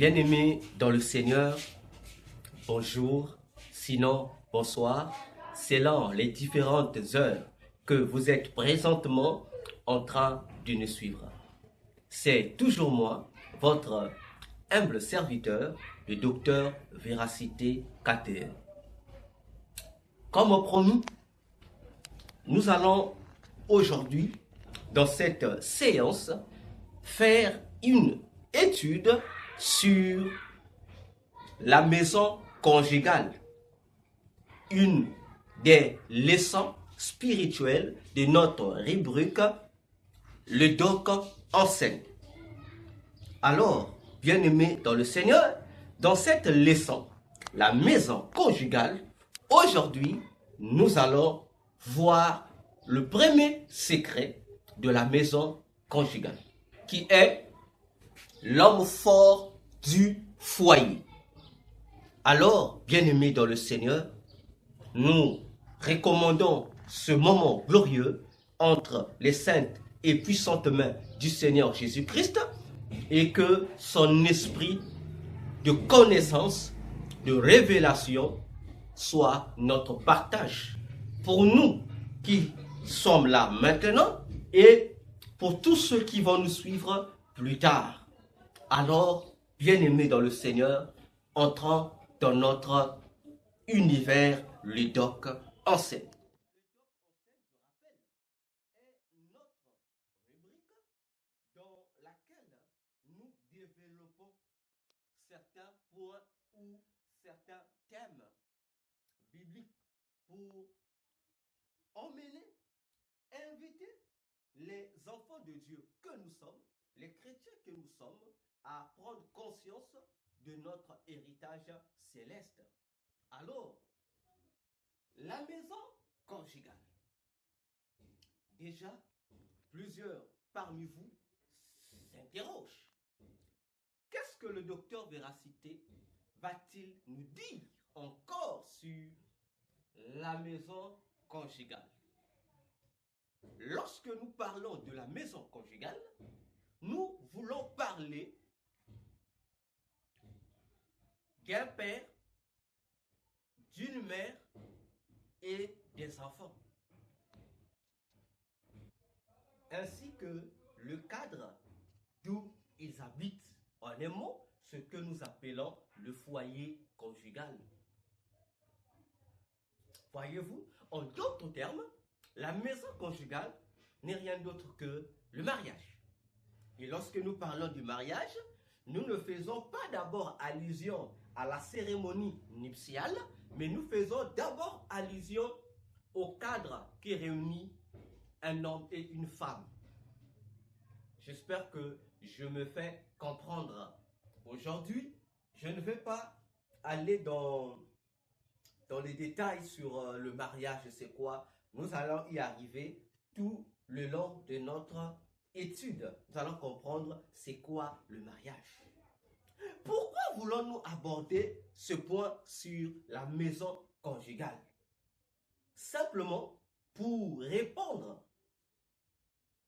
Bien-aimés dans le Seigneur, bonjour, sinon bonsoir, selon les différentes heures que vous êtes présentement en train de nous suivre. C'est toujours moi, votre humble serviteur, le docteur Véracité KTL. Comme promis, nous allons aujourd'hui, dans cette séance, faire une étude sur la maison conjugale, une des leçons spirituelles de notre rubrique Le Doc enseigne. Alors, bien-aimés dans le Seigneur, dans cette leçon, la maison conjugale, aujourd'hui, nous allons voir le premier secret de la maison conjugale, qui est l'homme fort du foyer. Alors, bien-aimés dans le Seigneur, nous recommandons ce moment glorieux entre les saintes et puissantes mains du Seigneur Jésus-Christ et que son esprit de connaissance, de révélation soit notre partage pour nous qui sommes là maintenant et pour tous ceux qui vont nous suivre plus tard. Alors, bien-aimés dans le Seigneur, entrons dans notre univers le Doc enseigne. Dans laquelle nous développons certains points ou certains thèmes bibliques pour emmener, inviter les enfants de Dieu que nous sommes, les chrétiens que nous sommes, à prendre conscience de notre héritage céleste. Alors, la maison conjugale. Déjà, plusieurs parmi vous s'interrogent. Qu'est-ce que le docteur Véracité va-t-il nous dire encore sur la maison conjugale? Lorsque nous parlons de la maison conjugale, nous voulons parler d'un père, d'une mère et des enfants, ainsi que le cadre d'où ils habitent, en un mot, ce que nous appelons le foyer conjugal. Voyez-vous, en d'autres termes, la maison conjugale n'est rien d'autre que le mariage. Et lorsque nous parlons du mariage, nous ne faisons pas d'abord allusion à la cérémonie nuptiale, mais nous faisons d'abord allusion au cadre qui réunit un homme et une femme. J'espère que je me fais comprendre. Aujourd'hui, je ne vais pas aller dans les détails sur le mariage, c'est quoi. Nous allons y arriver tout le long de notre étude. Nous allons comprendre c'est quoi le mariage. Pourquoi voulons-nous aborder ce point sur la maison conjugale? Simplement pour répondre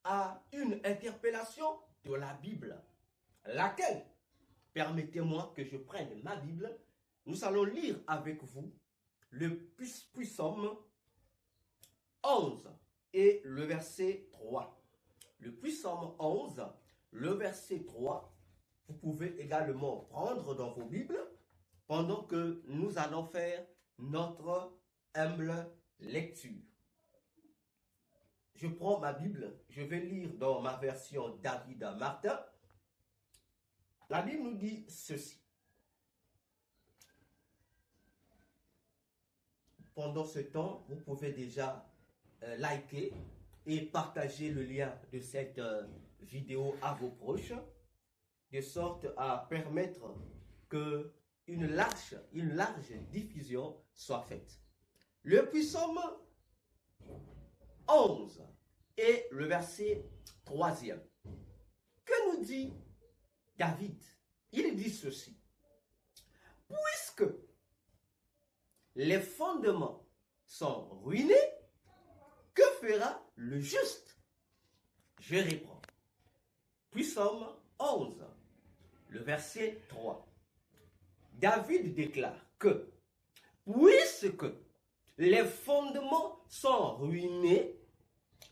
à une interpellation de la Bible, laquelle, permettez-moi que je prenne ma Bible, nous allons lire avec vous le Psaume 11 et le verset 3. Le Psaume 11, le verset 3, vous pouvez également prendre dans vos Bibles pendant que nous allons faire notre humble lecture. Je prends ma Bible, je vais lire dans ma version David Martin. La Bible nous dit ceci. Pendant ce temps, vous pouvez déjà liker et partager le lien de cette vidéo à vos proches, de sorte à permettre que une large diffusion soit faite. Le Psaume 11 et le verset 3e. Que nous dit David? Il dit ceci. Puisque les fondements sont ruinés, que fera le juste? Je reprends. Psaume 11, le verset 3. David déclare que, puisque les fondements sont ruinés,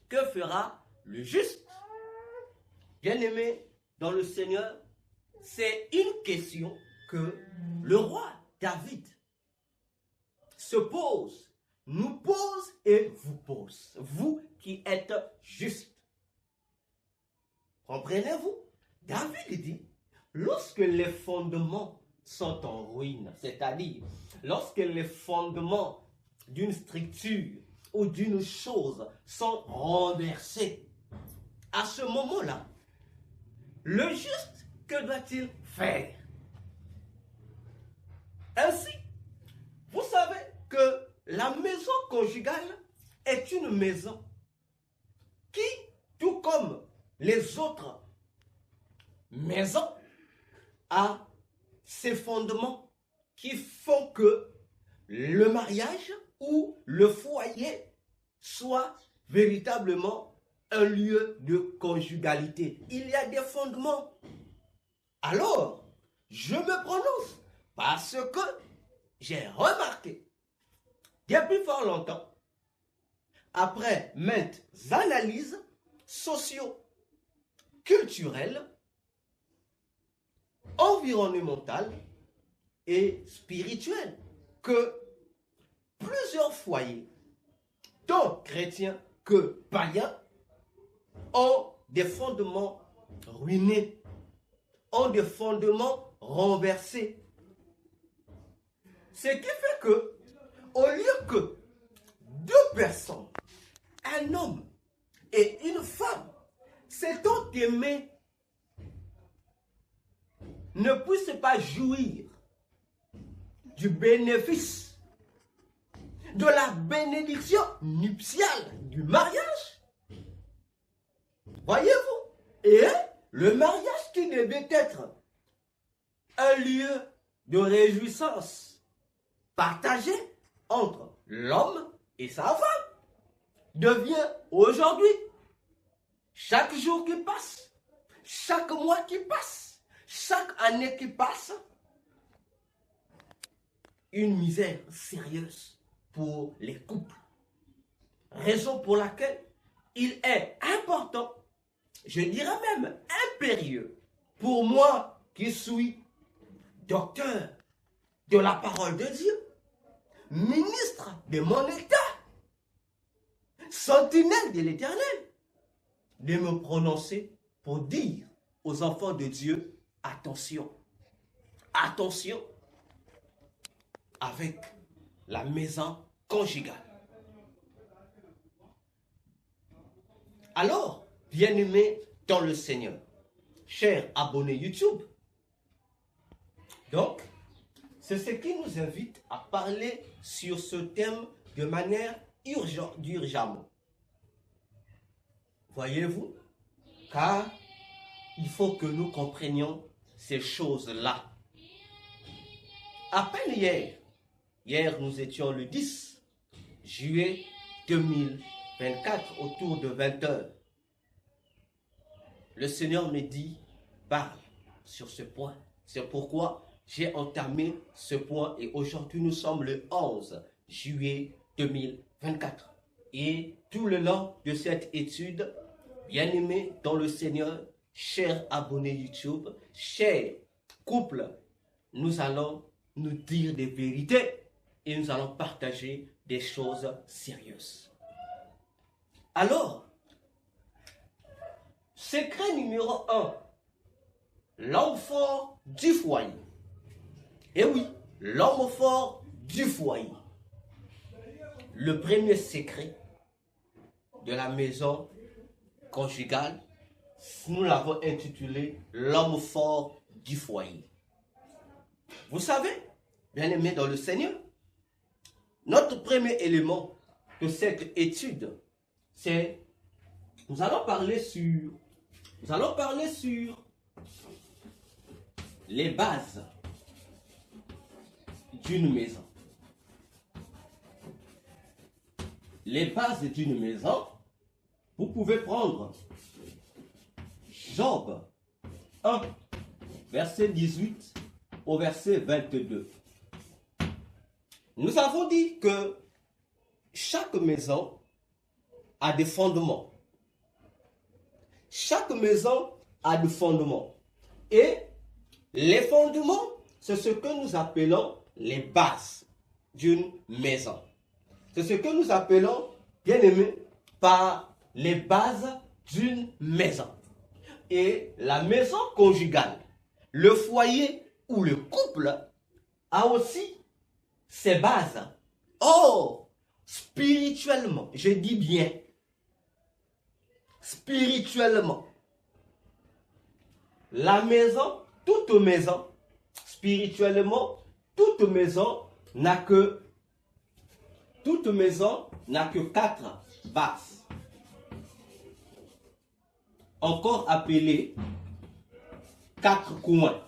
que fera le juste? Bien-aimé dans le Seigneur, c'est une question que le roi David se pose, nous pose et vous pose, vous qui êtes justes. Comprenez-vous? David dit, lorsque les fondements sont en ruine, c'est-à-dire lorsque les fondements d'une structure ou d'une chose sont renversés, à ce moment-là, le juste, que doit-il faire? Ainsi, vous savez que la maison conjugale est une maison qui, tout comme les autres maisons, a ses fondements qui font que le mariage ou le foyer soit véritablement un lieu de conjugalité. Il y a des fondements. Alors, je me prononce parce que j'ai remarqué depuis fort longtemps, après maintes analyses socio-culturelles, environnementales et spirituelles, que plusieurs foyers, tant chrétiens que païens, ont des fondements ruinés, ont des fondements renversés. Ce qui fait que, au lieu que deux personnes, un homme et une femme, s'étant aimés, ne puissent pas jouir du bénéfice, de la bénédiction nuptiale du mariage. Voyez-vous? Et le mariage qui devait être un lieu de réjouissance partagé entre l'homme et sa femme devient aujourd'hui, chaque jour qui passe, chaque mois qui passe, chaque année qui passe, une misère sérieuse pour les couples. Raison pour laquelle il est important, je dirais même impérieux, pour moi qui suis docteur de la parole de Dieu, ministre de mon État, sentinelle de l'Éternel, de me prononcer pour dire aux enfants de Dieu, attention, attention avec la maison conjugale. Alors, bien-aimés dans le Seigneur, chers abonnés YouTube, donc, c'est ce qui nous invite à parler sur ce thème de manière urgemment. Voyez-vous, car il faut que nous comprenions ces choses-là. À peine hier nous étions le 10 juillet 2024, autour de 20h. Le Seigneur me dit, parle sur ce point. C'est pourquoi j'ai entamé ce point et aujourd'hui nous sommes le 11 juillet 2024. Et tout le long de cette étude, bien-aimés dans le Seigneur, chers abonnés YouTube, chers couples, nous allons nous dire des vérités et nous allons partager des choses sérieuses. Alors, secret numéro 1, l'homme fort du foyer. Et oui, l'homme fort du foyer. Le premier secret de la maison conjugale, nous l'avons intitulé l'homme fort du foyer. Vous savez, bien-aimés dans le Seigneur, notre premier élément de cette étude, c'est nous allons parler sur les bases d'une maison. Les bases d'une maison, vous pouvez prendre Job 1, verset 18 au verset 22. Nous avons dit que chaque maison a des fondements. Chaque maison a des fondements. Et les fondements, c'est ce que nous appelons les bases d'une maison. C'est ce que nous appelons, bien aimé, par les bases d'une maison. Et la maison conjugale, le foyer ou le couple a aussi ses bases. Oh, spirituellement, je dis bien, spirituellement, la maison, toute maison, spirituellement, toute maison n'a que 4 bases. Encore appelées 4 coins.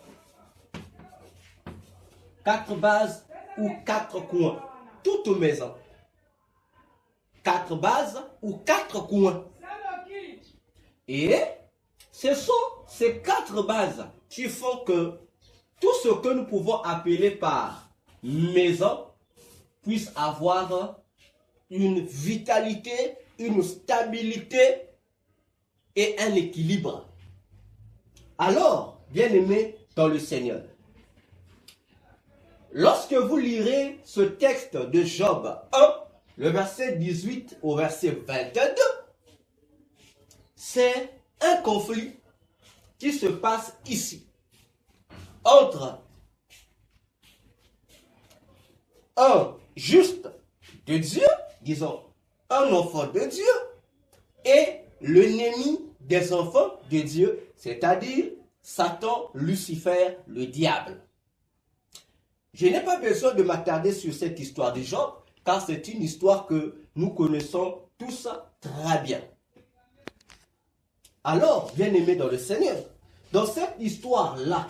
4 bases ou 4 coins. Toute maison. 4 bases ou 4 coins. Et ce sont ces 4 bases qui font que tout ce que nous pouvons appeler par maison puisse avoir une vitalité, une stabilité et un équilibre. Alors, bien-aimés dans le Seigneur, lorsque vous lirez ce texte de Job 1, le verset 18 au verset 22, c'est un conflit qui se passe ici entre un juste de Dieu, disons un enfant de Dieu, et l'ennemi des enfants de Dieu, c'est-à-dire Satan, Lucifer, le diable. Je n'ai pas besoin de m'attarder sur cette histoire de Job, car c'est une histoire que nous connaissons tous très bien. Alors, bien-aimés dans le Seigneur, dans cette histoire-là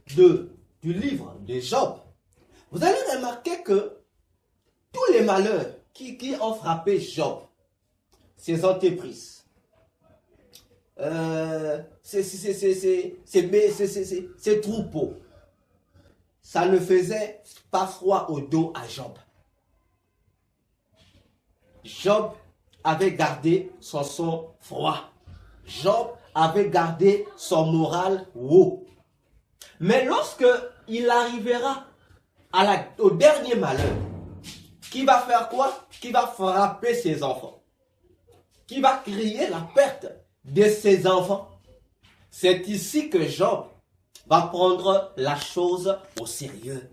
du livre de Job, vous allez remarquer que tous les malheurs qui ont frappé Job, ses entreprises, ses troupeaux, ça ne faisait pas froid au dos à Job. Job avait gardé son sang-froid. Job avait gardé son moral haut. Mais lorsque il arrivera au dernier malheur, qui va faire quoi? Qui va frapper ses enfants? Qui va crier la perte de ses enfants? C'est ici que Job va prendre la chose au sérieux.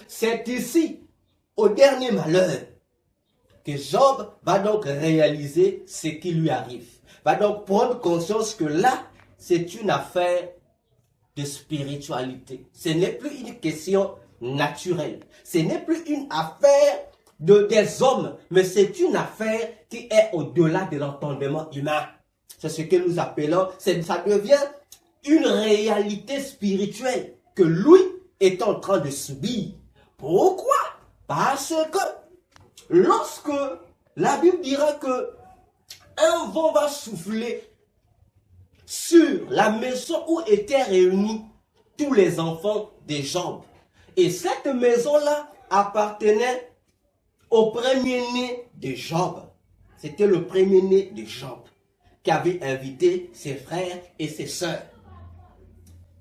C'est ici, au dernier malheur, que Job va donc réaliser ce qui lui arrive. Va donc prendre conscience que là, c'est une affaire de spiritualité. Ce n'est plus une question naturelle. Ce n'est plus une affaire des hommes, mais c'est une affaire qui est au-delà de l'entendement humain. C'est ce que nous appelons, ça devient une réalité spirituelle que lui est en train de subir. Pourquoi? Parce que lorsque la Bible dira que un vent va souffler sur la maison où étaient réunis tous les enfants de Job. Et cette maison-là appartenait au premier-né de Job. C'était le premier-né de Job qui avait invité ses frères et ses sœurs.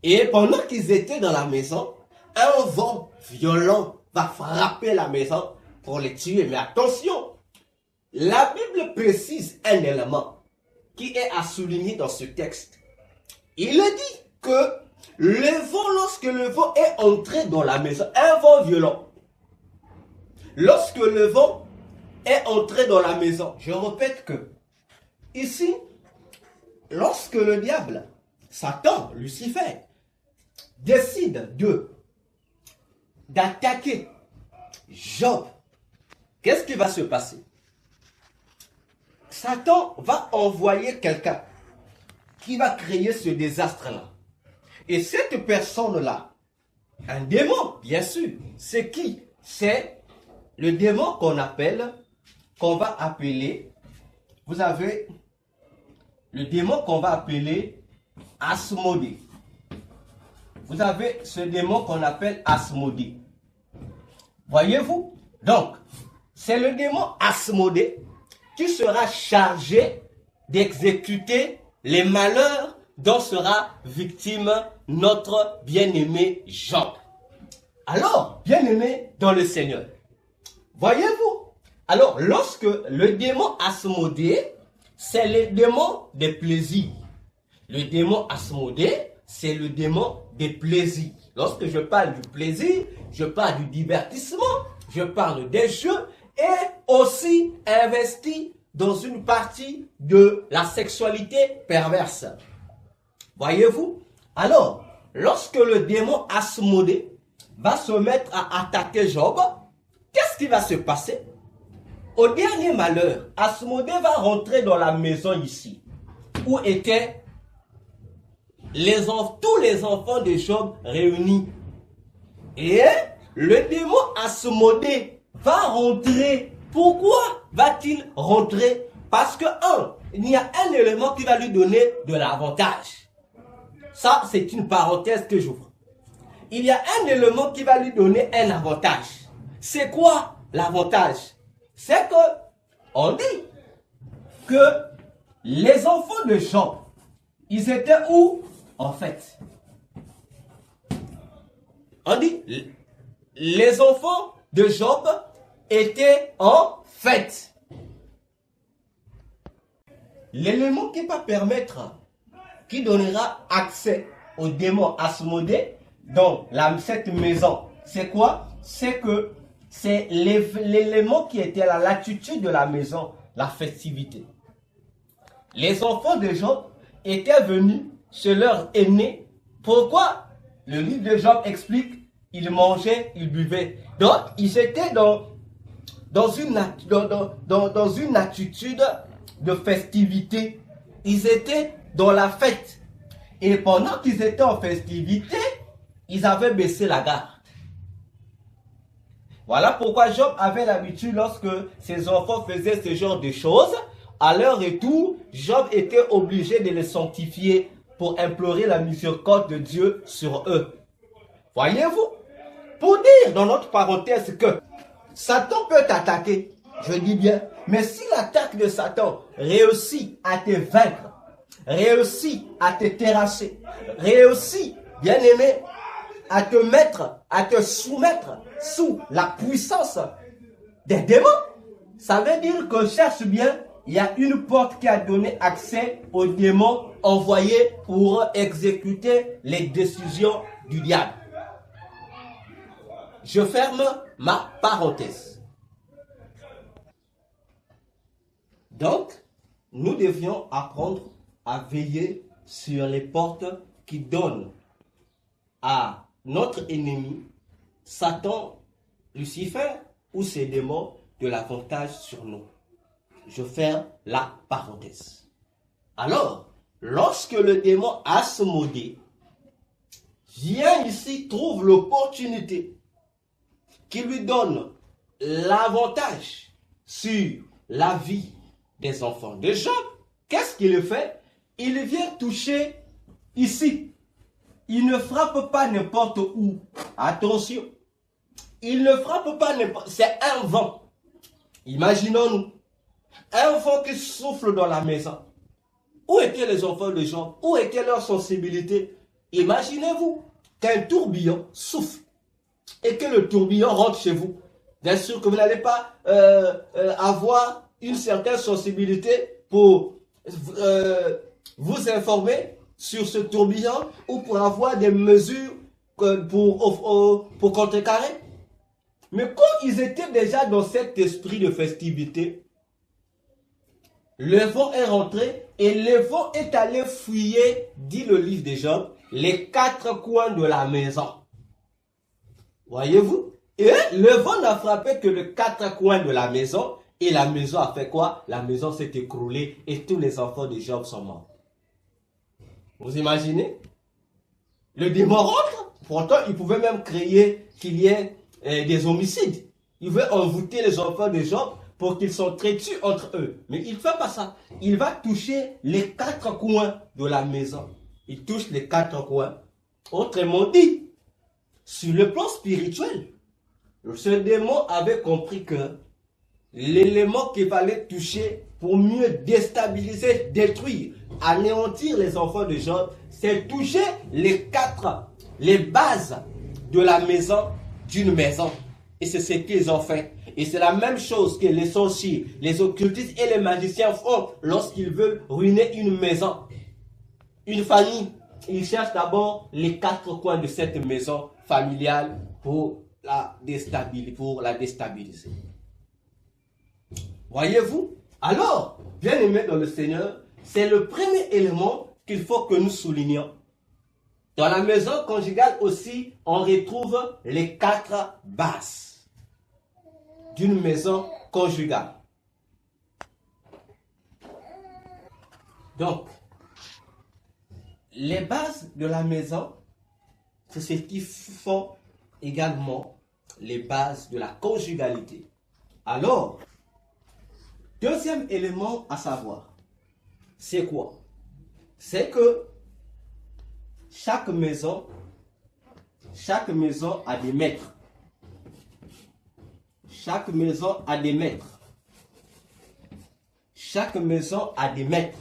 Et pendant qu'ils étaient dans la maison, un vent violent va frapper la maison pour les tuer. Mais attention, la Bible précise un élément qui est à souligner dans ce texte. Il dit que le vent, lorsque le vent est entré dans la maison, un vent violent, lorsque le vent est entré dans la maison, je répète que ici, lorsque le diable, Satan, Lucifer, décide d'attaquer Job, qu'est-ce qui va se passer? Satan va envoyer quelqu'un qui va créer ce désastre-là. Et cette personne-là, un démon, bien sûr, c'est qui? C'est le démon qu'on va appeler, vous avez le démon qu'on va appeler Asmodée. vous avez ce démon qu'on appelle Asmodée. Voyez-vous? Donc, c'est le démon Asmodée qui sera chargé d'exécuter les malheurs dont sera victime notre bien-aimé Job. Alors, bien-aimé dans le Seigneur, voyez-vous? Alors, lorsque le démon Asmodée, c'est le démon des plaisirs. Le démon Asmodée, c'est le démon des plaisirs. Lorsque je parle du plaisir, je parle du divertissement, je parle des jeux et aussi investi dans une partie de la sexualité perverse. Voyez-vous? Alors, lorsque le démon Asmodée va se mettre à attaquer Job, qu'est-ce qui va se passer? Au dernier malheur, Asmodée va rentrer dans la maison ici, où étaient tous les enfants de Job réunis. Et le démon Asmodée va rentrer. Pourquoi va-t-il rentrer? Parce que, il y a un élément qui va lui donner de l'avantage. Ça, c'est une parenthèse que j'ouvre. Il y a un élément qui va lui donner un avantage. C'est quoi l'avantage? C'est que, on dit que les enfants de Job, ils étaient où? En fait, on dit, les enfants de Job étaient en fait. L'élément qui va permettre, qui donnera accès au démon Asmodée dans cette maison, c'est quoi? C'est que c'est l'élément qui était à la latitude de la maison, la festivité. Les enfants de Job étaient venus chez leur aîné. Pourquoi? Le livre de Job explique, ils mangeaient, ils buvaient. Donc, ils étaient dans une attitude de festivité. Ils étaient dans la fête. Et pendant qu'ils étaient en festivité, ils avaient baissé la garde. Voilà pourquoi Job avait l'habitude, lorsque ses enfants faisaient ce genre de choses, à leur retour, Job était obligé de les sanctifier pour implorer la miséricorde de Dieu sur eux. Voyez-vous? Pour dire dans notre parenthèse que Satan peut t'attaquer, je dis bien, mais si l'attaque de Satan réussit à te vaincre, réussit à te terrasser, réussit, bien aimé, à te soumettre sous la puissance des démons, ça veut dire qu'on cherche bien, il y a une porte qui a donné accès aux démons envoyés pour exécuter les décisions du diable. Je ferme ma parenthèse. Donc, nous devions apprendre à veiller sur les portes qui donnent à notre ennemi, Satan, Lucifer ou ses démons, de l'avantage sur nous. Je ferme la parenthèse. Alors, lorsque le démon Asmodée vient ici, trouve l'opportunité qui lui donne l'avantage sur la vie des enfants de Job, qu'est-ce qu'il fait? Il vient toucher ici. Il ne frappe pas n'importe où. Attention. Il ne frappe pas n'importe où. C'est un vent. Imaginons-nous. Un vent qui souffle dans la maison. Où étaient les enfants de Job? Où était leur sensibilité? Imaginez-vous qu'un tourbillon souffle et que le tourbillon rentre chez vous. Bien sûr que vous n'allez pas avoir une certaine sensibilité pour vous informer sur ce tourbillon ou pour avoir des mesures pour contrecarrer. Mais quand ils étaient déjà dans cet esprit de festivité, le vent est rentré et le vent est allé fouiller, dit le livre de Job, les quatre coins de la maison. Voyez-vous? Et le vent n'a frappé que les quatre coins de la maison. Et la maison a fait quoi? La maison s'est écroulée et tous les enfants de Job sont morts. Vous imaginez? Le démon rentre. Pourtant, il pouvait même créer qu'il y ait des homicides. Il veut envoûter les enfants de Job pour qu'ils s'entretuent entre eux. Mais il ne fait pas ça. Il va toucher les quatre coins de la maison. Il touche les quatre coins. Autrement dit, sur le plan spirituel, ce démon avait compris que l'élément qu'il fallait toucher pour mieux déstabiliser, détruire, anéantir les enfants de Job, c'est toucher les bases de la maison d'une maison. Et c'est ce qu'ils ont fait. Et c'est la même chose que les sorciers, les occultistes et les magiciens font lorsqu'ils veulent ruiner une maison, une famille. Ils cherchent d'abord les 4 coins de cette maison familiale pour la déstabiliser. Voyez-vous? Alors, bien-aimés dans le Seigneur, c'est le premier élément qu'il faut que nous soulignions. Dans la maison conjugale aussi, on retrouve les 4 bases d'une maison conjugale. Donc, les bases de la maison, c'est ce qui font également les bases de la conjugalité. Alors, deuxième élément à savoir, c'est quoi? C'est que chaque maison a des maîtres. Chaque maison a des maîtres. Chaque maison a des maîtres.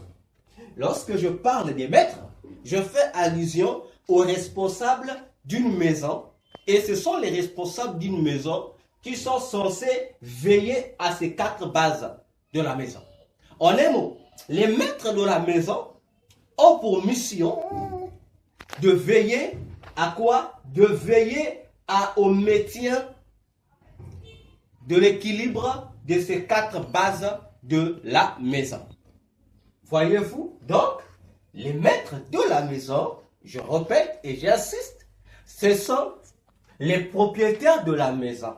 Lorsque je parle des maîtres, je fais allusion aux responsables d'une maison. Et ce sont les responsables d'une maison qui sont censés veiller à ces 4 bases de la maison. En un mot, les maîtres de la maison ont pour mission de veiller à quoi? De veiller au maintien de l'équilibre de ces 4 bases de la maison. Voyez-vous? Donc, les maîtres de la maison, je répète et j'insiste, ce sont les propriétaires de la maison,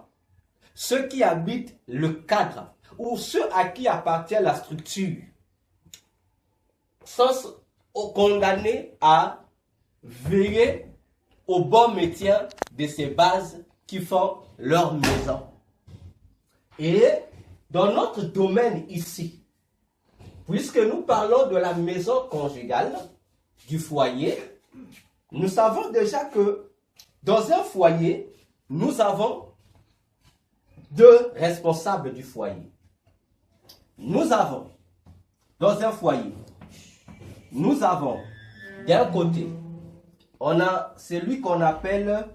ceux qui habitent le cadre ou ceux à qui appartient la structure, sont condamnés à veiller au bon maintien de ces bases qui font leur maison. Et dans notre domaine ici, puisque nous parlons de la maison conjugale, du foyer, nous savons déjà que dans un foyer, nous avons 2 responsables du foyer. Nous avons, dans un foyer, nous avons d'un côté, on a celui qu'on appelle,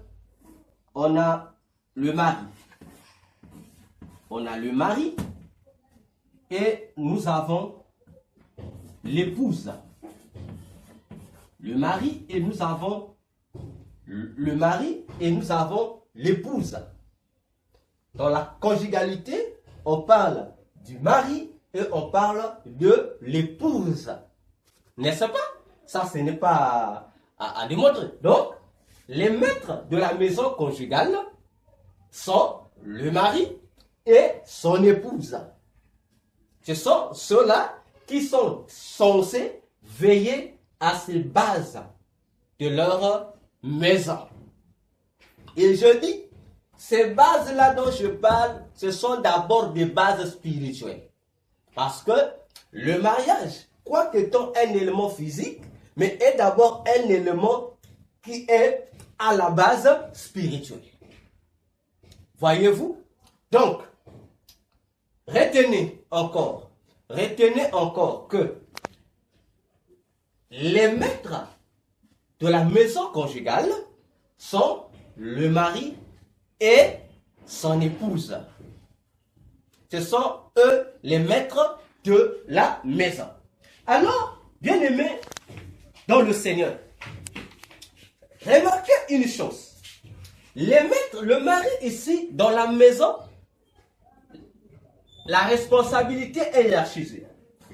on a le mari. On a le mari et nous avons l'épouse. Le mari et nous avons l'épouse. Dans la conjugalité, on parle du mari et on parle de l'épouse. N'est-ce pas? Ça, ce n'est pas à démontrer. Donc, les maîtres de la maison conjugale sont le mari et son épouse. Ce sont ceux-là qui sont censés veiller à ces bases de leur maison. Et je dis, ces bases-là dont je parle, ce sont d'abord des bases spirituelles. Parce que le mariage, quoique étant un élément physique, mais est d'abord un élément qui est à la base spirituelle. Voyez-vous? Donc, retenez encore que les maîtres de la maison conjugale sont le mari et son épouse. Ce sont eux les maîtres de la maison. Alors, bien-aimés dans le Seigneur, remarquez une chose. Les maîtres, le mari ici, dans la maison, la responsabilité est hiérarchisée.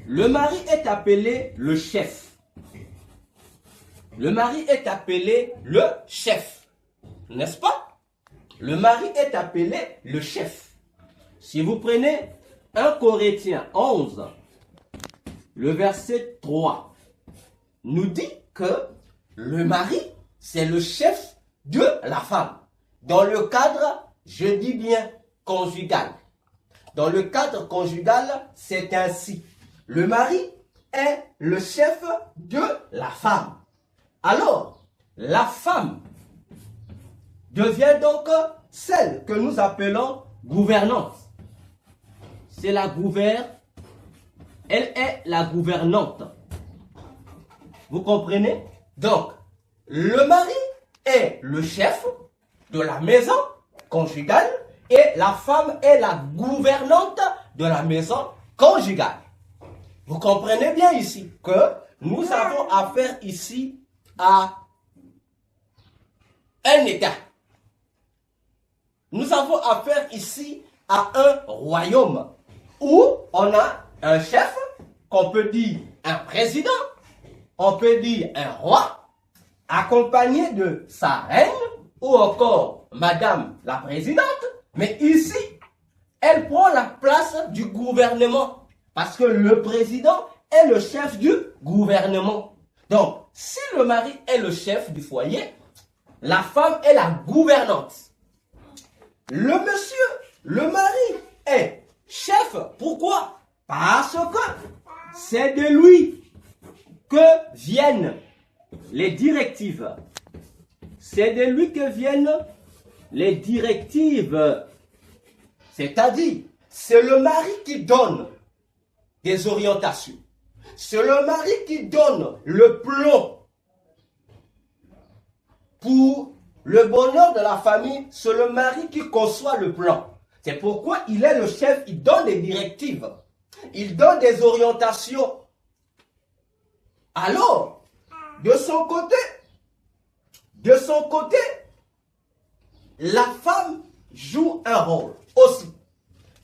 Le mari est appelé le chef. Le mari est appelé le chef. N'est-ce pas? Le mari est appelé le chef. Si vous prenez 1 Corinthiens 11, le verset 3, nous dit que le mari, c'est le chef de la femme. Dans le cadre, je dis bien, conjugal. Dans le cadre conjugal, c'est ainsi. Le mari est le chef de la femme. Alors, La femme devient donc celle que nous appelons gouvernante. C'est la gouverne. Elle est la gouvernante. Vous comprenez? Donc, le mari est le chef de la maison conjugale et la femme est la gouvernante de la maison conjugale. Vous comprenez bien ici que nous avons affaire ici à un État. Nous avons affaire ici à un royaume où on a un chef, qu'on peut dire un président, on peut dire un roi, accompagné de sa reine ou encore madame la présidente. Mais ici, elle prend la place du gouvernement parce que le président est le chef du gouvernement. Donc, si le mari est le chef du foyer, la femme est la gouvernante. Le monsieur, le mari est chef. Pourquoi? Parce que c'est de lui que viennent les directives. C'est de lui que viennent les directives. C'est-à-dire, c'est le mari qui donne des orientations. C'est le mari qui donne le plan pour le bonheur de la famille. C'est le mari qui conçoit le plan. C'est pourquoi il est le chef, il donne des directives. Il donne des orientations. Alors, de son côté, la femme joue un rôle aussi.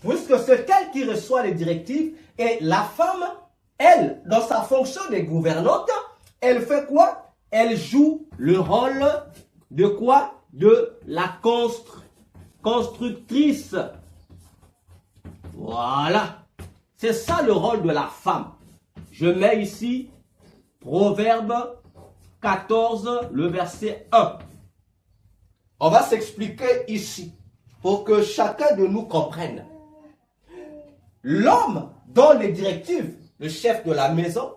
Puisque c'est elle qui reçoit les directives et la femme, elle, dans sa fonction de gouvernante, elle fait quoi? Elle joue le rôle de quoi? De la constructrice. Voilà. C'est ça le rôle de la femme. Je mets ici Proverbe 14, le verset 1. On va s'expliquer ici pour que chacun de nous comprenne. L'homme donne les directives, le chef de la maison.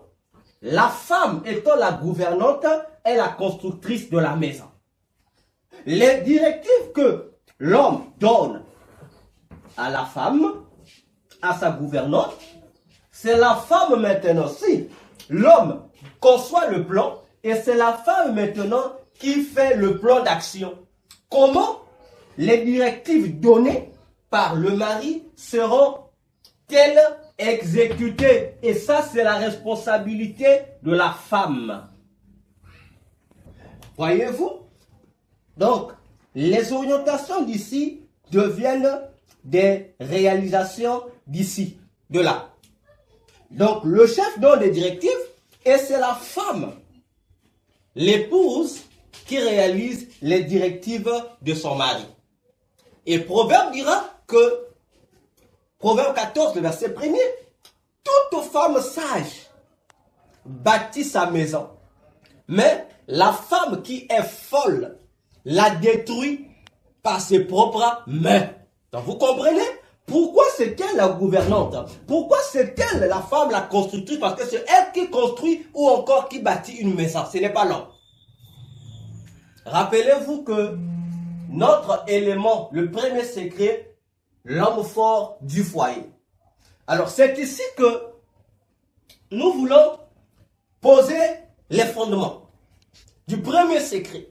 La femme étant la gouvernante est la constructrice de la maison. Les directives que l'homme donne à la femme, à sa gouvernante, c'est la femme maintenant. Si l'homme conçoit le plan et c'est la femme maintenant qui fait le plan d'action. Comment les directives données par le mari seront-elles exécutées? Et ça, c'est la responsabilité de la femme. Voyez-vous? Donc, les orientations d'ici deviennent des réalisations d'ici, de là. Donc, le chef donne des directives et c'est la femme, l'épouse, qui réalise les directives de son mari. Et Proverbe dira que, Proverbe 14, le verset 1er, toute femme sage bâtit sa maison, mais la femme qui est folle la détruit par ses propres mains. Donc vous comprenez? Pourquoi c'est elle la gouvernante? Pourquoi c'est elle la femme la constructrice? Parce que c'est elle qui construit ou encore qui bâtit une maison. Ce n'est pas l'homme. Rappelez-vous que notre élément, le premier secret, l'homme fort du foyer. Alors c'est ici que nous voulons poser les fondements du premier secret.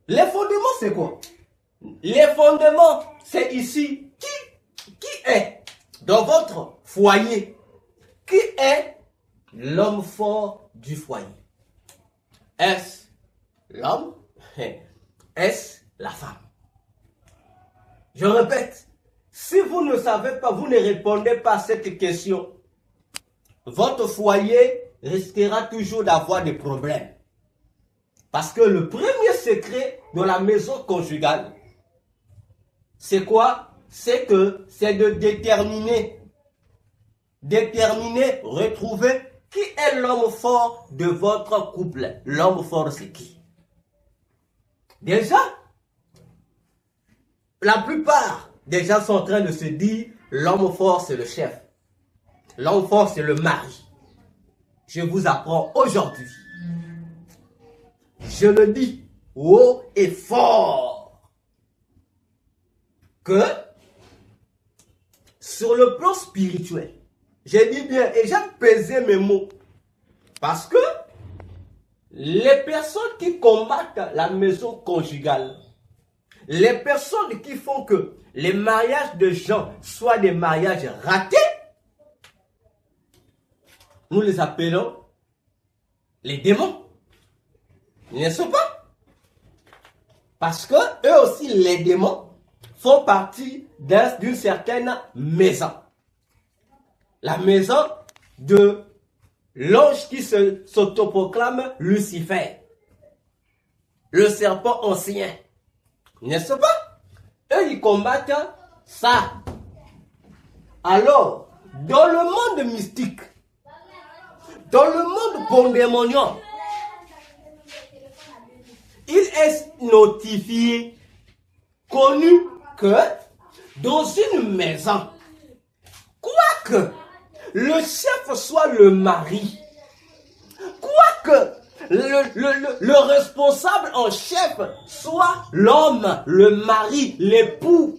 Les fondements, c'est quoi? Les fondements, c'est ici qui est dans votre foyer? Qui est l'homme fort du foyer? Est-ce l'homme? Est-ce la femme? Je répète, si vous ne savez pas, vous ne répondez pas à cette question, votre foyer risquera toujours d'avoir des problèmes. Parce que le premier secret de la maison conjugale, c'est quoi? C'est que c'est de déterminer, retrouver qui est l'homme fort de votre couple. L'homme fort, c'est qui? Déjà, la plupart des gens sont en train de se dire, l'homme fort, c'est le chef. L'homme fort, c'est le mari. Je vous apprends aujourd'hui. je le dis haut et fort, que sur le plan spirituel, j'ai dit bien et j'ai pesé mes mots, parce que les personnes qui combattent la maison conjugale, les personnes qui font que les mariages de gens soient des mariages ratés, nous les appelons les démons. N'est-ce pas? Parce que eux aussi, les démons, font partie d'une certaine maison. La maison de l'ange qui s'autoproclame Lucifer, le serpent ancien. N'est-ce pas? Eux, ils combattent ça. Alors, dans le monde mystique, dans le monde pandémonial, il est notifié, connu que dans une maison, quoique le chef soit le mari, quoique le responsable en chef soit l'homme, le mari, l'époux,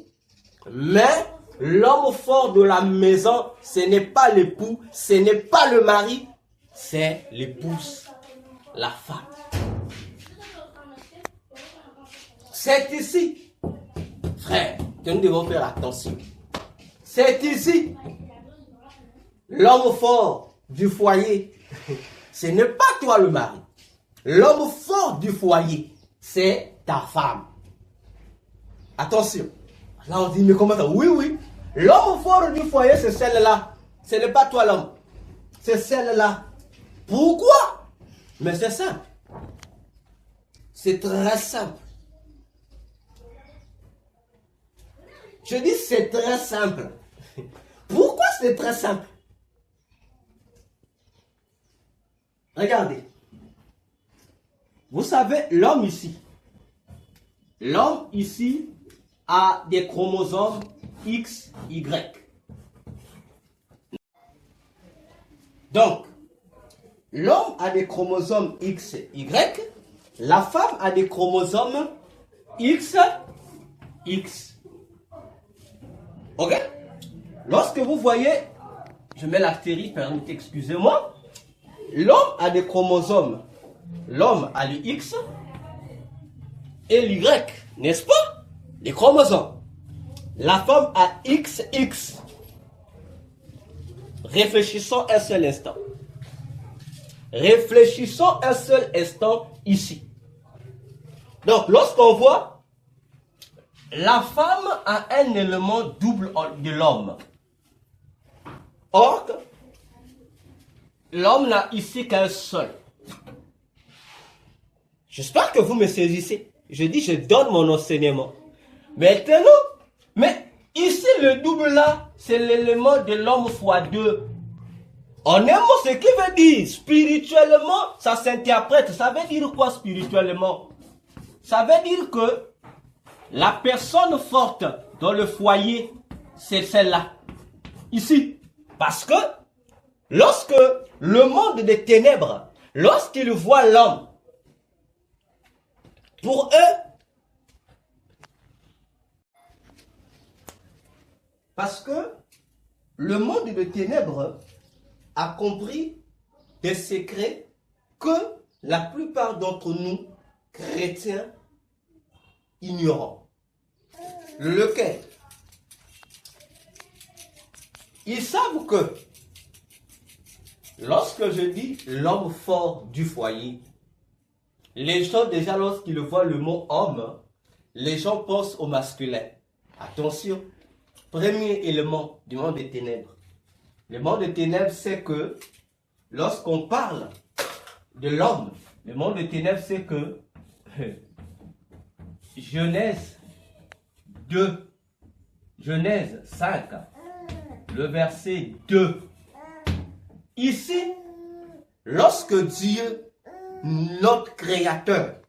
mais l'homme fort de la maison, ce n'est pas l'époux, ce n'est pas le mari, c'est l'épouse, la femme. C'est ici, frère, que nous devons faire attention. C'est ici, l'homme fort du foyer, ce n'est pas toi le mari. L'homme fort du foyer, c'est ta femme. Attention. Là on dit, mais comment ça? Oui, oui. L'homme fort du foyer, c'est celle-là. Ce n'est pas toi l'homme. C'est celle-là. Pourquoi? Mais c'est simple. C'est très simple. Je dis c'est très simple. Pourquoi c'est très simple? Regardez. Vous savez, l'homme ici a des chromosomes X, Y. Donc, l'homme a des chromosomes X, Y. La femme a des chromosomes X, X. Ok? Lorsque vous voyez, je mets l'astérisque, excusez-moi, l'homme a des chromosomes. L'homme a le X et l'Y, n'est-ce pas? Les chromosomes. La femme a XX. Réfléchissons un seul instant. Réfléchissons un seul instant ici. Donc, lorsqu'on voit, la femme a un élément double de l'homme. Or, l'homme n'a ici qu'un seul. J'espère que vous me saisissez. Je dis, je donne mon enseignement. Maintenant, mais ici, le double là, c'est l'élément de l'homme fois 2. En un mot, ce qui veut dire, spirituellement, ça s'interprète. Ça veut dire quoi spirituellement? Ça veut dire que la personne forte dans le foyer, c'est celle-là. Ici. Parce que, lorsque le monde des ténèbres, lorsqu'il voit l'homme, pour eux, parce que le monde des ténèbres a compris des secrets que la plupart d'entre nous, chrétiens, ignorons. Lequel? Ils savent que lorsque je dis l'homme fort du foyer, les gens déjà lorsqu'ils voient le mot homme, les gens pensent au masculin. Attention, premier élément du monde des ténèbres. Le monde des ténèbres, c'est que lorsqu'on parle de l'homme, le monde des ténèbres, c'est que Genèse 2, Genèse 5, le verset 2. Ici, lorsque Dieu, notre créateur,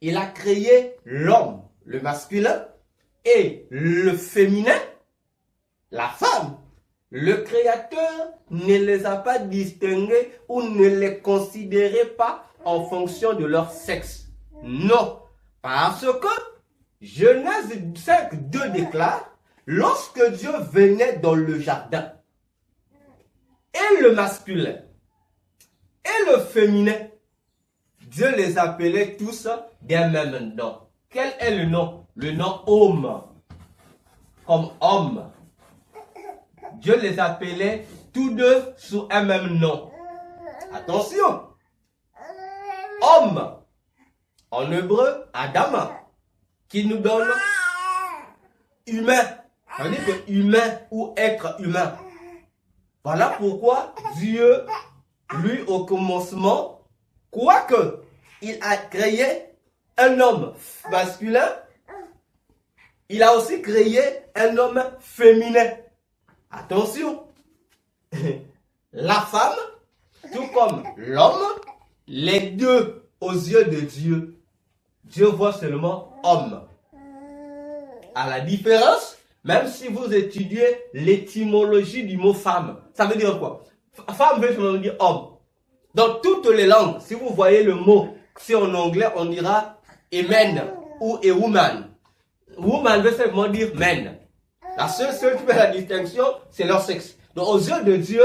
il a créé l'homme, le masculin, et le féminin, la femme, le créateur ne les a pas distingués ou ne les considérait pas en fonction de leur sexe. Non, parce que Genèse 5, 2 déclare, lorsque Dieu venait dans le jardin, et le masculin, et le féminin, Dieu les appelait tous d'un même nom. Quel est le nom? Le nom homme. Comme homme. Dieu les appelait tous deux sous un même nom. Attention. Homme. En hébreu, Adam. Qui nous donne humain. Ça veut dire que humain ou être humain. Voilà pourquoi Dieu, lui, au commencement, quoique il a créé un homme masculin, il a aussi créé un homme féminin. Attention, la femme, tout comme l'homme, les deux aux yeux de Dieu, Dieu voit seulement homme. À la différence, même si vous étudiez l'étymologie du mot femme, ça veut dire quoi? Femme veut seulement dire homme. Dans toutes les langues, si vous voyez le mot, si en anglais on dira amen ou a woman. Woman veut seulement dire men. La seule qui fait la distinction, c'est leur sexe. Donc aux yeux de Dieu,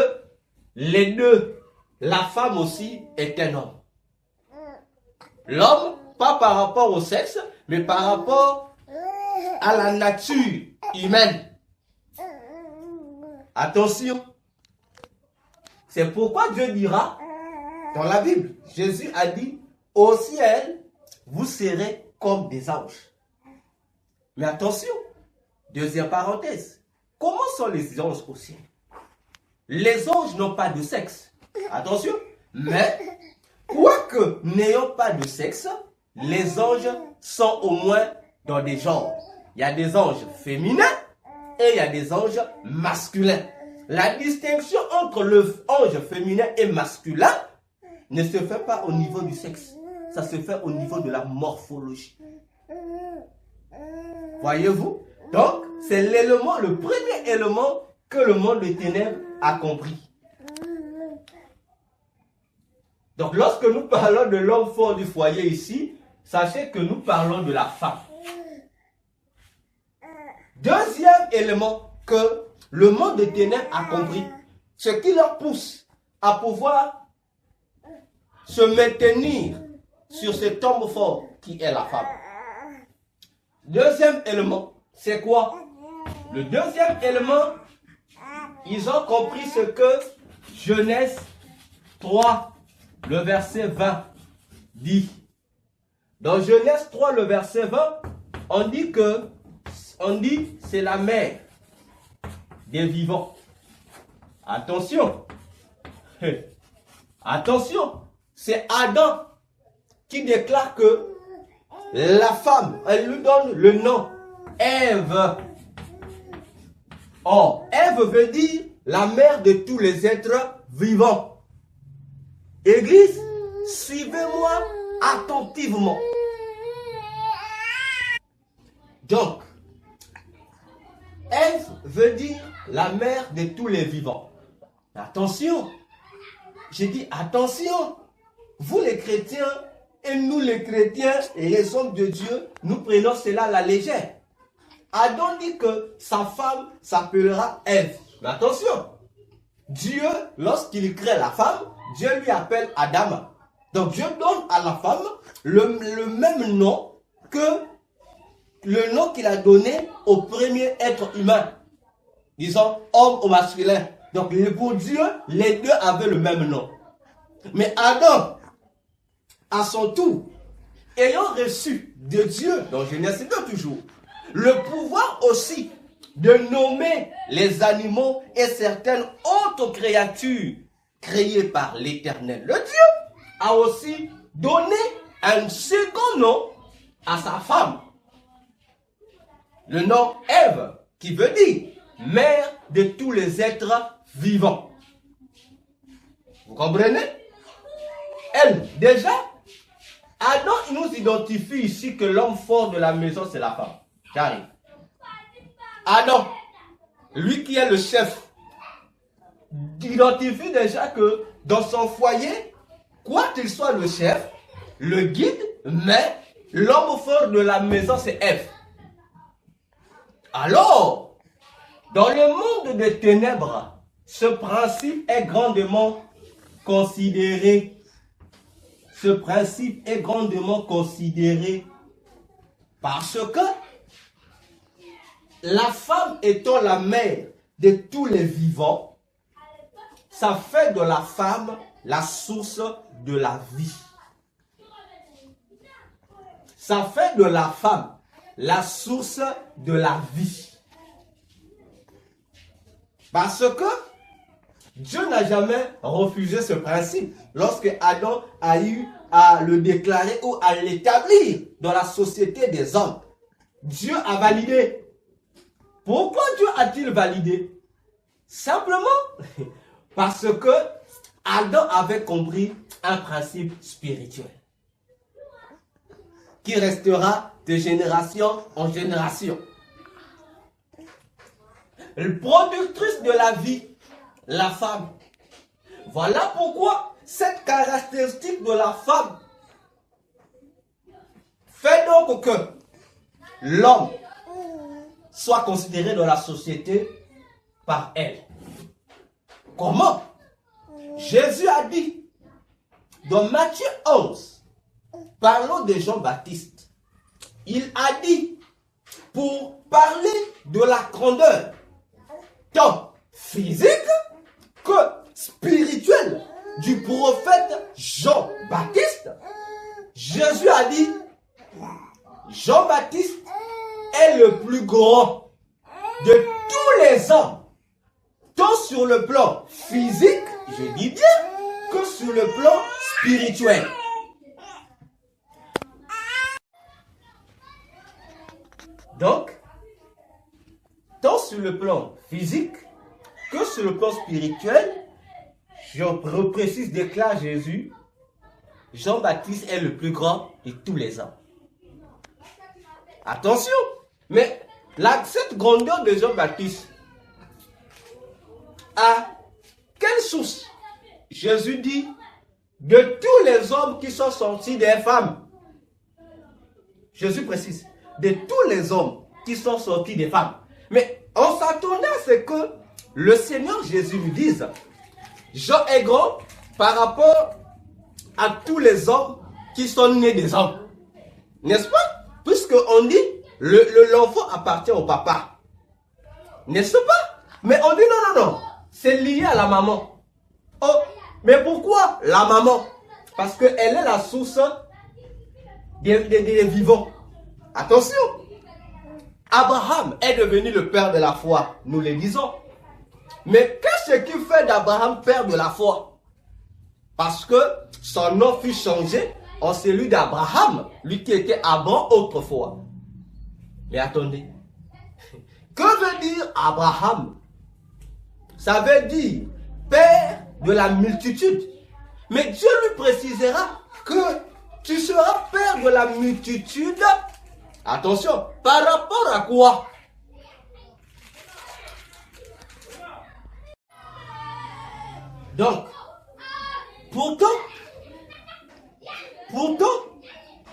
les deux, la femme aussi est un homme. L'homme, pas par rapport au sexe, mais par rapport à la nature humaine. Attention. C'est pourquoi Dieu dira, dans la Bible, Jésus a dit, au ciel, vous serez comme des anges. Mais attention, deuxième parenthèse, comment sont les anges au ciel? Les anges n'ont pas de sexe. Attention, mais quoique n'ayant pas de sexe, les anges sont au moins dans des genres. Il y a des anges féminins et il y a des anges masculins. La distinction entre le ange féminin et masculin ne se fait pas au niveau du sexe. Ça se fait au niveau de la morphologie. Voyez-vous? Donc, c'est l'élément, le premier élément que le monde des ténèbres a compris. Donc, lorsque nous parlons de l'homme fort du foyer ici, sachez que nous parlons de la femme. Deuxième élément que le monde des ténèbres a compris, ce qui leur pousse à pouvoir se maintenir sur cet homme fort qui est la femme. Deuxième élément, c'est quoi? Le deuxième élément, ils ont compris ce que Genèse 3, le verset 20 dit. Dans Genèse 3, le verset 20, on dit c'est la mère des vivants. Attention. Attention. C'est Adam qui déclare que la femme, elle lui donne le nom Ève. Or, Ève veut dire la mère de tous les êtres vivants. Église, suivez-moi attentivement. Donc, Ève veut dire la mère de tous les vivants. Attention, j'ai dit attention. Vous les chrétiens et nous les chrétiens et les hommes de Dieu, nous prenons cela à la légère. Adam dit que sa femme s'appellera Ève. Mais attention, Dieu, lorsqu'il crée la femme, Dieu lui appelle Adam. Donc Dieu donne à la femme le même nom que le nom qu'il a donné au premier être humain. Disons homme au masculin. Donc pour Dieu, les deux avaient le même nom. Mais Adam, à son tour, ayant reçu de Dieu, dans Genèse 2 toujours, le pouvoir aussi de nommer les animaux et certaines autres créatures créées par l'Éternel. Le Dieu a aussi donné un second nom à sa femme. Le nom Ève, qui veut dire mère de tous les êtres vivants. Vous comprenez? Elle, déjà, Adam, il nous identifie ici que l'homme fort de la maison, c'est la femme. J'arrive. Adam, lui qui est le chef, identifie déjà que dans son foyer, quoi qu'il soit le chef, le guide, mais l'homme fort de la maison, c'est Ève. Alors, dans le monde des ténèbres, ce principe est grandement considéré. Ce principe est grandement considéré parce que la femme étant la mère de tous les vivants, ça fait de la femme la source de la vie. Ça fait de la femme la source de la vie. Parce que Dieu n'a jamais refusé ce principe lorsque Adam a eu à le déclarer ou à l'établir dans la société des hommes. Dieu a validé. Pourquoi Dieu a-t-il validé? Simplement parce que Adam avait compris un principe spirituel qui restera de génération en génération. Productrice de la vie, la femme. Voilà pourquoi cette caractéristique de la femme fait donc que l'homme soit considéré dans la société par elle. Comment? Jésus a dit dans Matthieu 11, parlons de Jean-Baptiste, il a dit pour parler de la grandeur tant physique que spirituelle du prophète Jean-Baptiste, Jésus a dit Jean-Baptiste est le plus grand de tous les hommes, tant sur le plan physique, je dis bien, que sur le plan spirituel. Donc, tant sur le plan physique que sur le plan spirituel, je reprécise, déclare Jésus, Jean-Baptiste est le plus grand de tous les hommes. Attention, mais cette grandeur de Jean-Baptiste, à quelle source? Jésus dit, de tous les hommes qui sont sortis des femmes. Jésus précise, de tous les hommes qui sont sortis des femmes. Mais on s'attendait à ce que le Seigneur Jésus lui dise, Jean est grand par rapport à tous les hommes qui sont nés des hommes. N'est-ce pas? Puisqu'on dit, l'enfant appartient au papa. N'est-ce pas? Mais on dit non. C'est lié à la maman. Oh, mais pourquoi la maman? Parce qu'elle est la source des vivants. Attention. Abraham est devenu le père de la foi, nous le disons. Mais qu'est-ce qui fait d'Abraham père de la foi? Parce que son nom fut changé en celui d'Abraham, lui qui était Abraham autrefois. Mais attendez, que veut dire Abraham? Ça veut dire père de la multitude. Mais Dieu lui précisera que tu seras père de la multitude. Attention, par rapport à quoi? Donc, pourtant,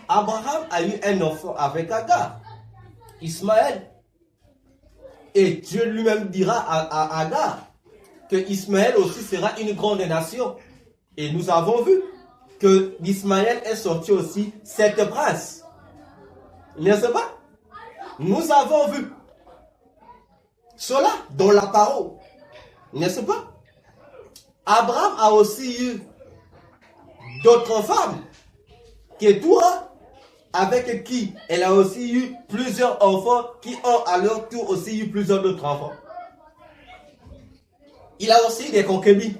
Abraham a eu un enfant avec Agar, Ismaël. Et Dieu lui-même dira à Agar que Ismaël aussi sera une grande nation. Et nous avons vu que d'Ismaël est sorti aussi 7 princes. N'est-ce pas? Nous avons vu cela dans la parole. N'est-ce pas? Abraham a aussi eu d'autres femmes. Ketura, avec qui elle a aussi eu plusieurs enfants qui ont à leur tour aussi eu plusieurs autres enfants. Il a aussi des concubines.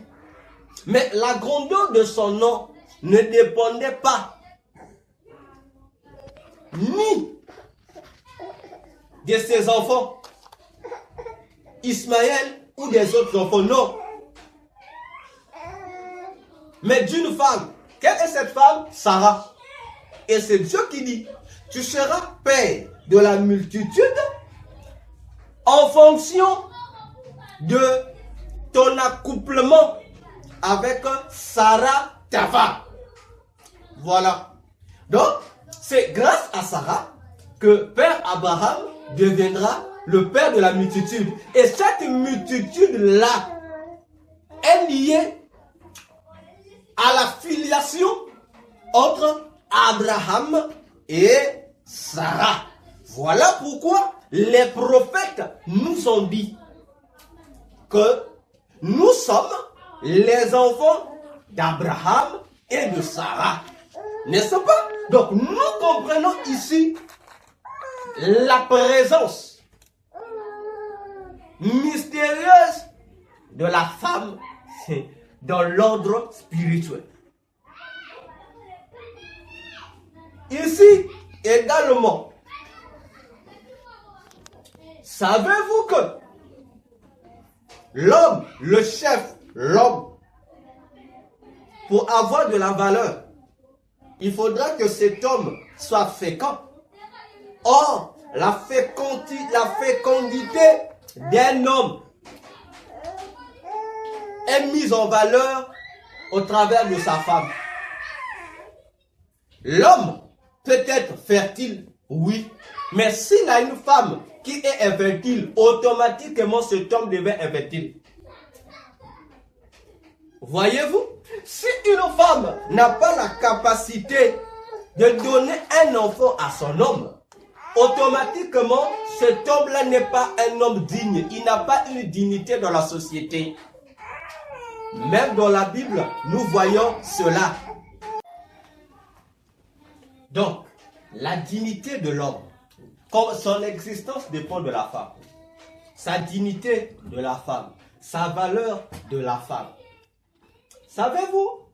Mais la grandeur de son nom ne dépendait pas ni de ses enfants, Ismaël ou des autres enfants, non. Mais d'une femme. Quelle est cette femme? Sarah. Et c'est Dieu qui dit, tu seras père de la multitude en fonction de ton accouplement avec Sarah, ta femme. Voilà. Donc, c'est grâce à Sarah que Père Abraham deviendra le père de la multitude. Et cette multitude-là est liée à la filiation entre Abraham et Sarah. Voilà pourquoi les prophètes nous ont dit que nous sommes les enfants d'Abraham et de Sarah. N'est-ce pas? Donc nous comprenons ici la présence mystérieuse de la femme dans l'ordre spirituel. Ici également, savez-vous que l'homme, le chef, l'homme, pour avoir de la valeur, il faudra que cet homme soit fécond. Or, la fécondité d'un homme est mise en valeur au travers de sa femme. L'homme peut être fertile, oui, mais s'il a une femme qui est infertile, automatiquement cet homme devient infertile. Voyez-vous, si une femme n'a pas la capacité de donner un enfant à son homme, automatiquement cet homme-là n'est pas un homme digne. Il n'a pas une dignité dans la société. Même dans la Bible, nous voyons cela. Donc, la dignité de l'homme, comme son existence dépend de la femme. Sa dignité de la femme, sa valeur de la femme. Savez-vous,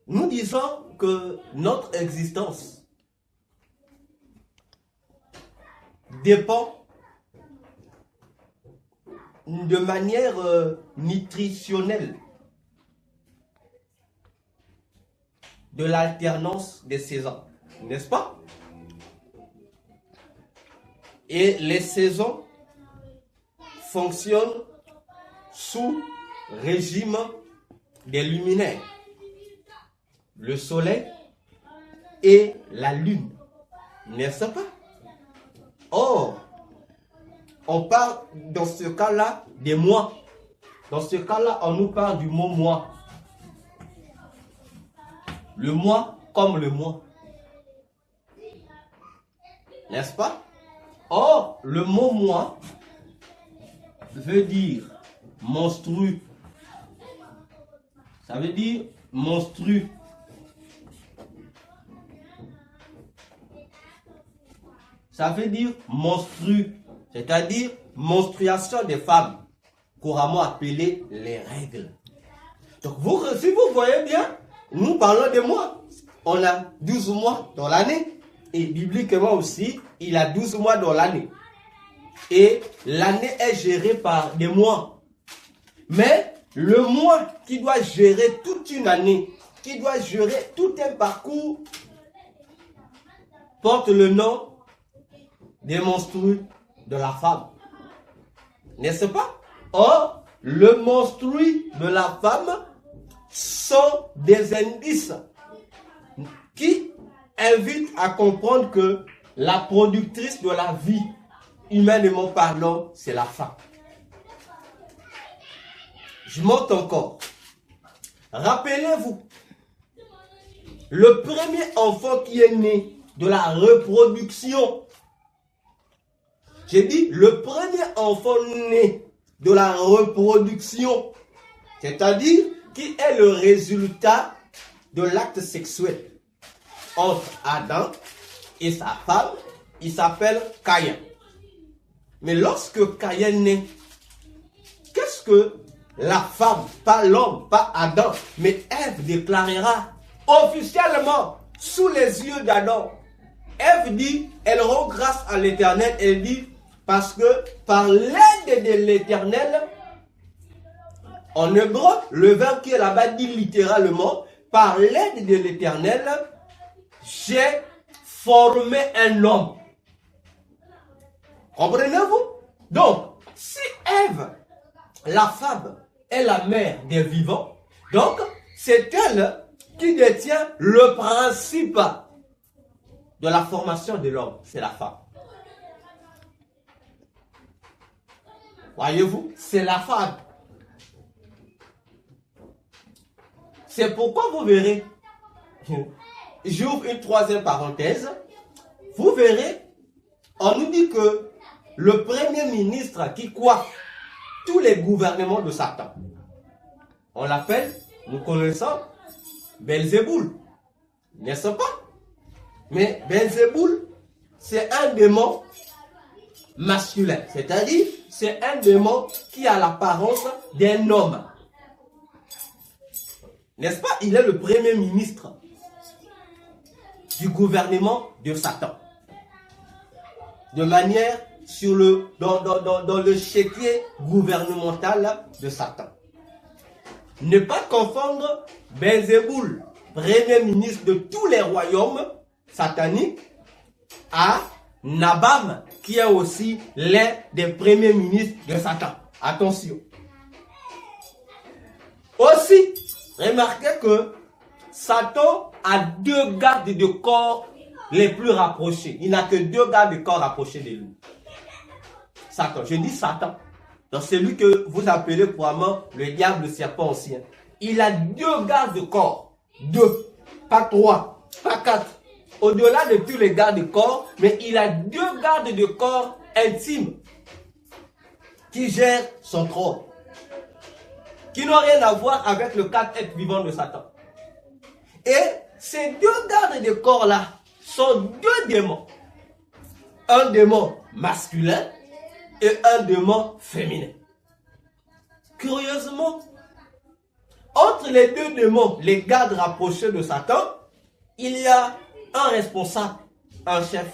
nous disons que notre existence dépend de manière nutritionnelle de l'alternance des saisons, n'est-ce pas? Et les saisons fonctionnent sous régime des luminaires, le soleil et la lune, n'est-ce pas? Or, on parle dans ce cas-là des mois. Dans ce cas-là, on nous parle du mot mois. Le mois comme le mois. N'est-ce pas? Or, le mot mois veut dire monstrueux. Ça veut dire monstrueux. Ça veut dire monstrueux, c'est-à-dire menstruation des femmes, couramment appelée les règles. Donc, si vous voyez bien, nous parlons de mois. On a 12 mois dans l'année. Et bibliquement aussi, il y a 12 mois dans l'année. Et l'année est gérée par des mois. Mais le mois qui doit gérer toute une année, qui doit gérer tout un parcours, porte le nom des menstrues de la femme. N'est-ce pas? Or, le menstru de la femme sont des indices qui invitent à comprendre que la productrice de la vie, humainement parlant, c'est la femme. Je monte encore. Rappelez-vous, le premier enfant qui est né de la reproduction, j'ai dit le premier enfant né de la reproduction, c'est-à-dire qui est le résultat de l'acte sexuel entre Adam et sa femme, il s'appelle Caïn. Mais lorsque Caïn naît, qu'est-ce que la femme, pas l'homme, pas Adam, mais Ève déclarera officiellement sous les yeux d'Adam? Ève dit, elle rend grâce à l'Éternel, elle dit, parce que par l'aide de l'Éternel, en hébreu, le verbe qui est là-bas dit littéralement, par l'aide de l'Éternel, j'ai formé un homme. Comprenez-vous? Donc, si Ève, la femme, est la mère des vivants, donc c'est elle qui détient le principe de la formation de l'homme, c'est la femme. Voyez-vous, c'est la femme. C'est pourquoi vous verrez, j'ouvre une troisième parenthèse, vous verrez, on nous dit que le premier ministre qui coiffe tous les gouvernements de Satan, on l'appelle, nous connaissons, Belzéboul, n'est-ce pas? Mais Belzéboul, c'est un démon masculin, c'est-à-dire c'est un démon qui a l'apparence d'un homme. N'est-ce pas? Il est le premier ministre du gouvernement de Satan. De manière dans le chéquier gouvernemental de Satan. Ne pas confondre Belzéboul, premier ministre de tous les royaumes sataniques, à Nabam, qui est aussi l'un des premiers ministres de Satan. Attention. Aussi, remarquez que Satan a deux gardes de corps les plus rapprochés. Il n'a que deux gardes de corps rapprochés de lui. Satan, je dis Satan. Donc celui que vous appelez probablement le diable, le serpent ancien. Il a deux gardes de corps. Deux, pas trois, pas quatre. Au-delà de tous les gardes de corps, mais il a deux gardes de corps intimes qui gèrent son trône. Qui n'ont rien à voir avec le quatre êtres vivants de Satan. Et ces deux gardes de corps-là sont deux démons. Un démon masculin et un démon féminin. Curieusement, entre les deux démons, les gardes rapprochés de Satan, il y a un responsable, un chef.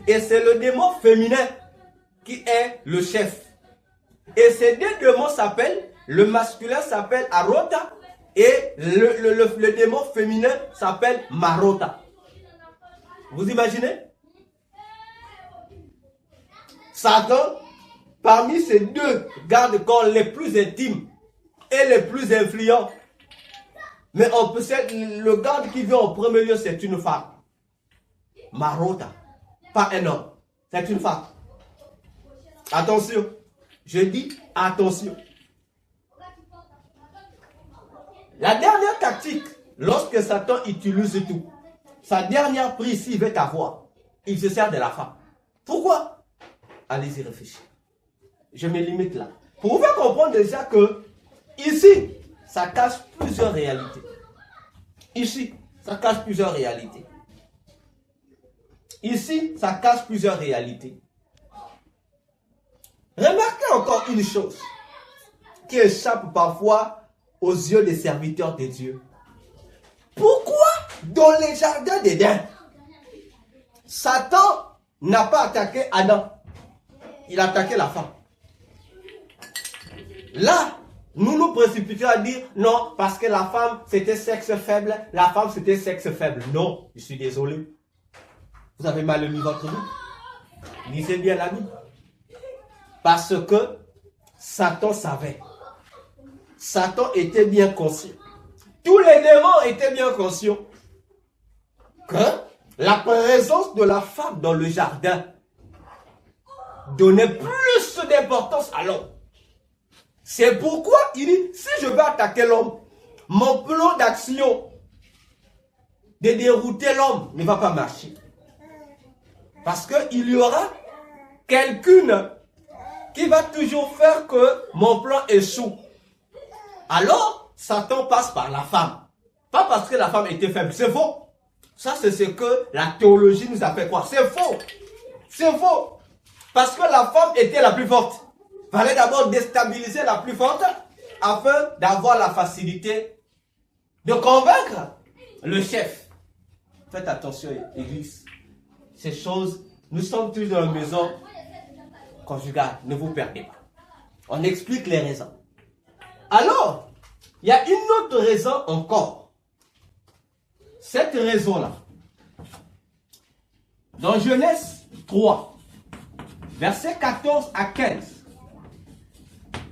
Et c'est le démon féminin qui est le chef. Et ces deux démons s'appellent, le masculin s'appelle Arota et le démon féminin s'appelle Marota. Vous imaginez? Satan, parmi ces deux gardes-corps les plus intimes et les plus influents, mais on peut dire le garde qui vient en premier lieu, c'est une femme. Marota, pas un homme, c'est une femme. Attention, je dis attention. La dernière tactique, lorsque Satan utilise tout, sa dernière prise, s'il veut t'avoir, il se sert de la femme. Pourquoi? Allez-y réfléchir. Je me limite là. Pour vous faire comprendre déjà que ici, ça cache plusieurs réalités. Ici, ça cache plusieurs réalités. Ici, ça cache plusieurs réalités. Remarquez encore une chose qui échappe parfois aux yeux des serviteurs de Dieu. Pourquoi dans les jardins d'Éden, Satan n'a pas attaqué Adam? Il a attaqué la femme. Là, nous nous précipitons à dire non, parce que la femme c'était sexe faible, la femme c'était sexe faible. Non, je suis désolé. Vous avez mal lu votre Bible. Lisez bien la Bible. Parce que Satan savait. Satan était bien conscient. Tous les démons étaient bien conscients que la présence de la femme dans le jardin donnait plus d'importance à l'homme. C'est pourquoi il dit, si je veux attaquer l'homme, mon plan d'action de dérouter l'homme ne va pas marcher. Parce qu'il y aura quelqu'une qui va toujours faire que mon plan échoue. Alors, Satan passe par la femme. Pas parce que la femme était faible. C'est faux. Ça, c'est ce que la théologie nous a fait croire. C'est faux. C'est faux. Parce que la femme était la plus forte. Il fallait d'abord déstabiliser la plus forte afin d'avoir la facilité de convaincre le chef. Faites attention, Église. Ces choses, nous sommes tous dans la maison conjugale. Ne vous perdez pas. On explique les raisons. Alors, il y a une autre raison encore. Cette raison-là, dans Genèse 3, versets 14 à 15,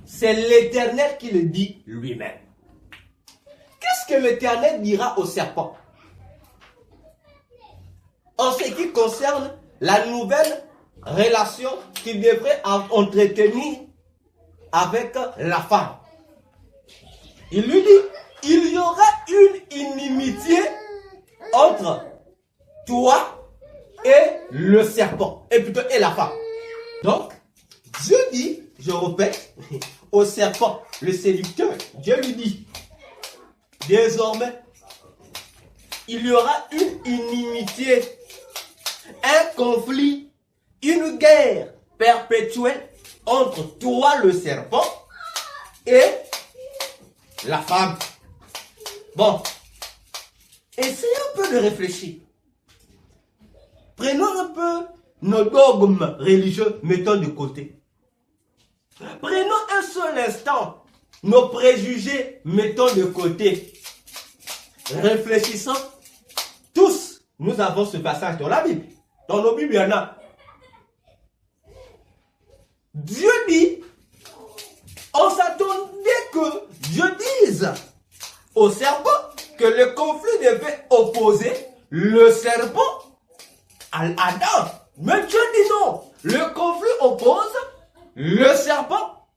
c'est l'Éternel qui le dit lui-même. Qu'est-ce ce que l'Éternel dira au serpent en ce qui concerne la nouvelle relation qu'il devrait entretenir avec la femme. Il lui dit, il y aura une inimitié entre toi et le serpent, et plutôt et la femme. Donc, Dieu dit, je répète, au serpent, le séducteur, Dieu lui dit, désormais, il y aura une inimitié, un conflit, une guerre perpétuelle entre toi, le serpent, et la femme. Bon, essayez un peu de réfléchir. Prenons un peu nos dogmes religieux, mettons de côté. Prenons un seul instant nos préjugés, mettons de côté. Réfléchissons. Tous, nous avons ce passage dans la Bible. Dans nos Bibles, il y en a. Dieu dit, on s'attendait que Dieu dise au serpent que le conflit devait opposer le serpent à Adam. Mais Dieu dit non. Le conflit oppose le serpent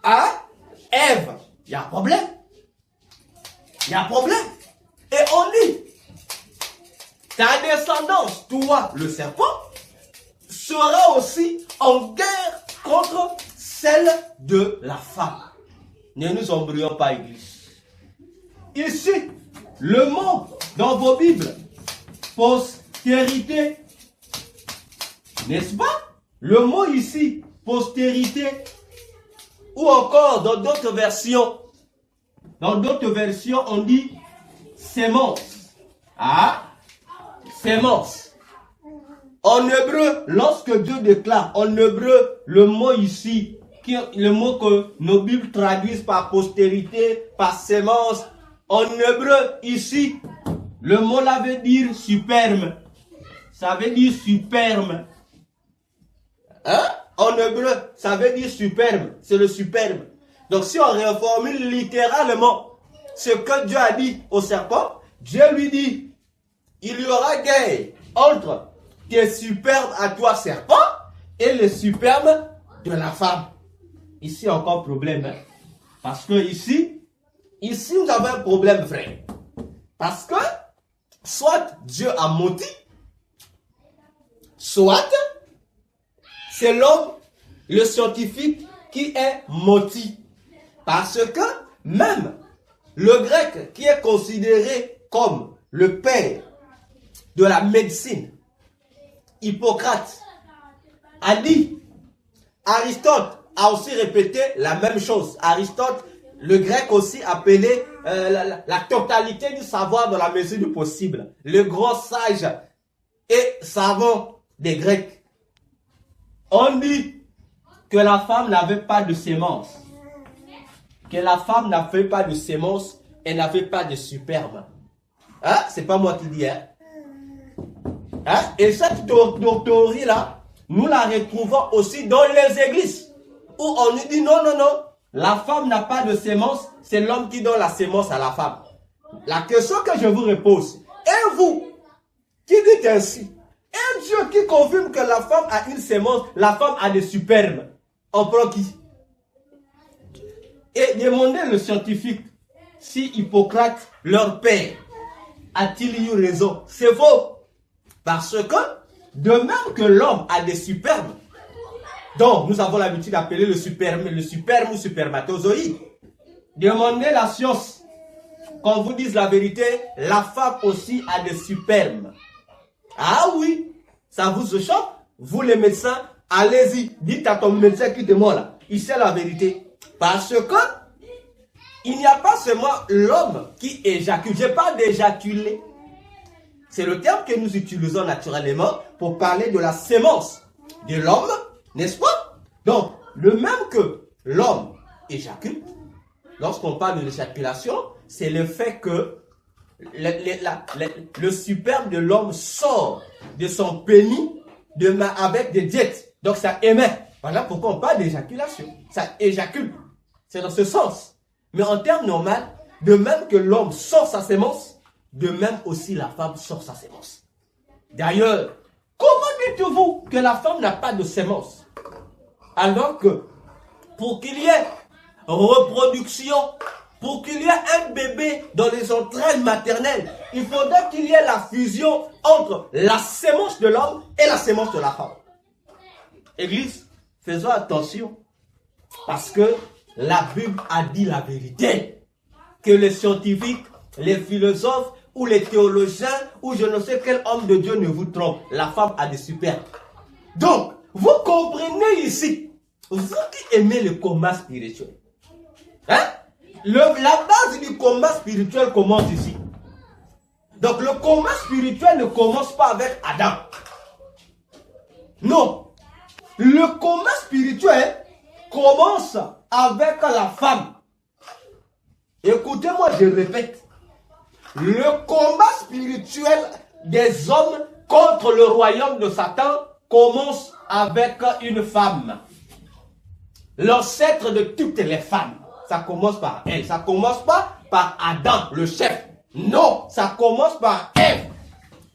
à Ève. Il y a un problème. Il y a un problème. Et on dit, ta descendance, toi, le serpent, sera aussi en guerre contre celle de la femme. Ne nous embrouillons pas, Église. Ici, le mot dans vos Bibles, postérité, n'est-ce pas? Le mot ici, postérité, ou encore dans d'autres versions, on dit sémence. Ah, sémence. En hébreu, lorsque Dieu déclare, en hébreu, le mot ici, le mot que nos Bibles traduisent par postérité, par sémence, en hébreu, ici, le mot là veut dire superbe. Ça veut dire superbe. Hein? En hébreu, ça veut dire superbe. C'est le superbe. Donc si on reformule littéralement ce que Dieu a dit au serpent, Dieu lui dit, il y aura guerre entre tes superbes à toi serpent et les superbes de la femme. Ici encore problème. Hein? Parce que ici nous avons un problème vrai. Parce que soit Dieu a menti, soit c'est l'homme, le scientifique, qui est menti. Parce que même le grec qui est considéré comme le père de la médecine, Hippocrate, a dit, Aristote a aussi répété la même chose. Aristote, le grec aussi appelé la totalité du savoir dans la mesure du possible. Le grand sage et savant des Grecs. On dit que la femme n'avait pas de sémence. Que la femme n'avait pas de sémence et n'avait pas de superbe. Hein? C'est pas moi qui dis. Hein? Hein? Et cette théorie-là, nous la retrouvons aussi dans les églises. Où on nous dit non, non, non. La femme n'a pas de sémence. C'est l'homme qui donne la sémence à la femme. La question que je vous repose. Et vous, qui dites ainsi? Un Dieu qui confirme que la femme a une sémence, la femme a des superbes. On prend qui? Et demandez le scientifique si Hippocrate, leur père, a-t-il eu raison? C'est faux. Parce que, de même que l'homme a des superbes, donc nous avons l'habitude d'appeler le superbe ou spermatozoïde. Demandez la science. Qu'on vous dise la vérité, la femme aussi a des superbes. Ah oui, ça vous choque? Vous les médecins, allez-y, dites à ton médecin qui te demande là, il sait la vérité. Parce que il n'y a pas seulement l'homme qui éjacule. Je parle d'éjaculer. C'est le terme que nous utilisons naturellement pour parler de la sémence de l'homme, n'est-ce pas? Donc, le même que l'homme éjacule, lorsqu'on parle de l'éjaculation, c'est le fait que le superbe de l'homme sort de son pénis avec des diètes. Donc ça émet. Voilà pourquoi on parle d'éjaculation. Ça éjacule. C'est dans ce sens. Mais en termes normaux, de même que l'homme sort sa sémence, de même aussi la femme sort sa sémence. D'ailleurs, comment dites-vous que la femme n'a pas de sémence? Alors que pour qu'il y ait reproduction, pour qu'il y ait un bébé dans les entrailles maternelles, il faudrait qu'il y ait la fusion entre la sémence de l'homme et la sémence de la femme. Église, faisons attention, parce que la Bible a dit la vérité, que les scientifiques, les philosophes ou les théologiens ou je ne sais quel homme de Dieu ne vous trompe. La femme a des super. Donc, vous comprenez ici, vous qui aimez le combat spirituel, hein? La base du combat spirituel commence ici. Donc, le combat spirituel ne commence pas avec Adam. Non. Le combat spirituel commence avec la femme. Écoutez-moi, je répète. Le combat spirituel des hommes contre le royaume de Satan commence avec une femme. L'ancêtre de toutes les femmes. Ça commence par elle. Ça commence pas par Adam, le chef. Non, ça commence par Ève.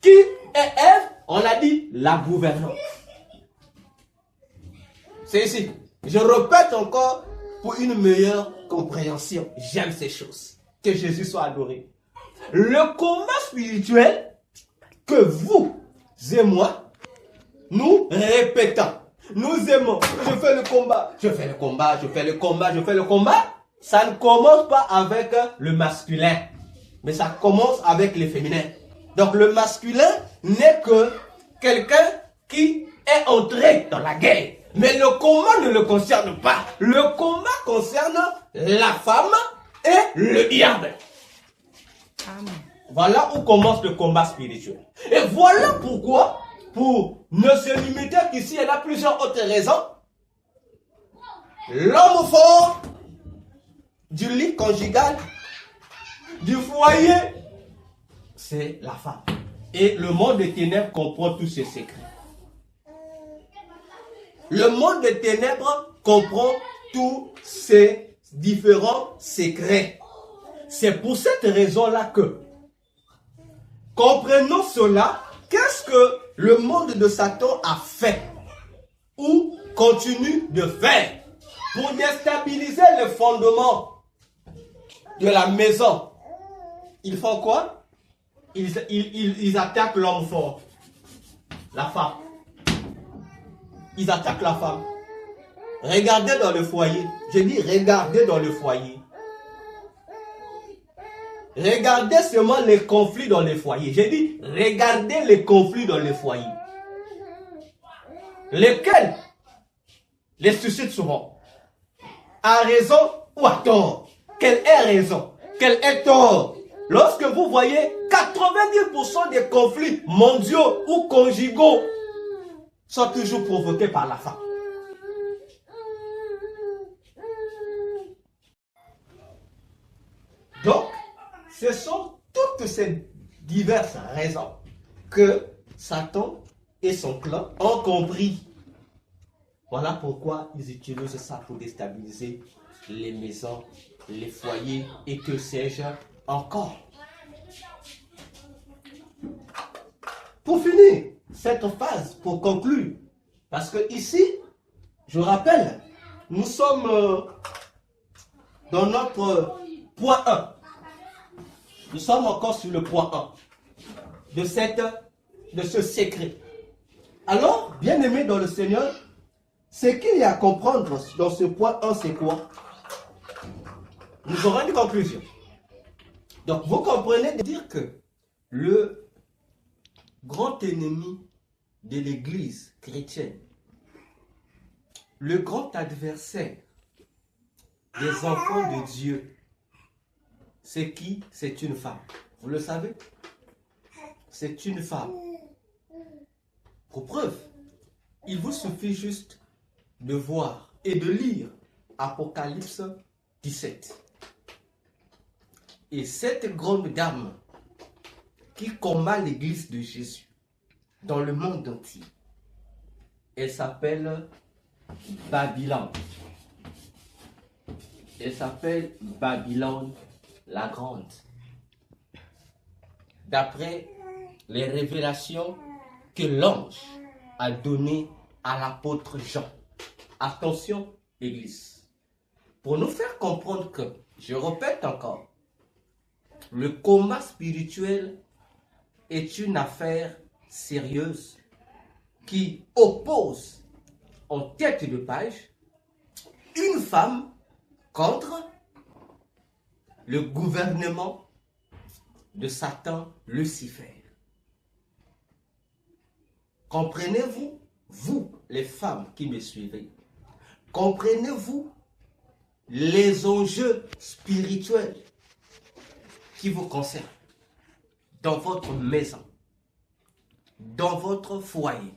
Qui est Ève? On l'a dit, la gouvernante. C'est ici. Je répète encore pour une meilleure compréhension. J'aime ces choses. Que Jésus soit adoré. Le combat spirituel que vous et moi, nous répétons. Nous aimons. Je fais le combat. Je fais le combat. Je fais le combat. Je fais le combat. Ça ne commence pas avec le masculin. Mais ça commence avec le féminin. Donc le masculin n'est que quelqu'un qui est entré dans la guerre. Mais le combat ne le concerne pas. Le combat concerne la femme et le diable. Amen. Voilà où commence le combat spirituel. Et voilà pourquoi, pour ne se limiter qu'ici, il y a plusieurs autres raisons. L'homme fort du lit conjugal, du foyer, c'est la femme. Et le monde des ténèbres comprend tous ces secrets. Le monde des ténèbres comprend tous ces différents secrets. C'est pour cette raison-là que, comprenons cela, qu'est-ce que le monde de Satan a fait ou continue de faire pour déstabiliser le fondement de la maison? Ils font quoi? Ils attaquent l'homme fort, la femme. Ils attaquent la femme. Regardez dans le foyer. Je dis regardez dans le foyer. Regardez seulement les conflits dans les foyers. J'ai dit regardez les conflits dans les foyers. Lesquels les suscitent souvent? À raison ou à tort? Quelle est raison? Quel est tort? Lorsque vous voyez 90% des conflits mondiaux ou conjugaux sont toujours provoqués par la femme. Donc, ce sont toutes ces diverses raisons que Satan et son clan ont compris. Voilà pourquoi ils utilisent ça pour déstabiliser les maisons, les foyers et que sais-je encore. Pour finir cette phase, pour conclure, parce que ici, je rappelle, nous sommes dans notre point 1. Nous sommes encore sur le point 1 de ce secret. Alors, bien-aimés dans le Seigneur, ce qu'il y a à comprendre dans ce point 1, c'est quoi? Nous aurons une conclusion. Donc, vous comprenez de dire que le grand ennemi de l'Église chrétienne, le grand adversaire des enfants de Dieu, c'est qui? C'est une femme. Vous le savez? C'est une femme. Pour preuve, il vous suffit juste de voir et de lire Apocalypse 17. Et cette grande dame qui combat l'église de Jésus dans le monde entier, elle s'appelle Babylone. Elle s'appelle Babylone la Grande, d'après les révélations que l'ange a données à l'apôtre Jean. Attention, Église, pour nous faire comprendre que, je répète encore, le coma spirituel est une affaire sérieuse qui oppose en tête de page une femme contre le gouvernement de Satan Lucifer. Comprenez-vous, vous les femmes qui me suivez, comprenez-vous les enjeux spirituels qui vous concernent dans votre maison, dans votre foyer?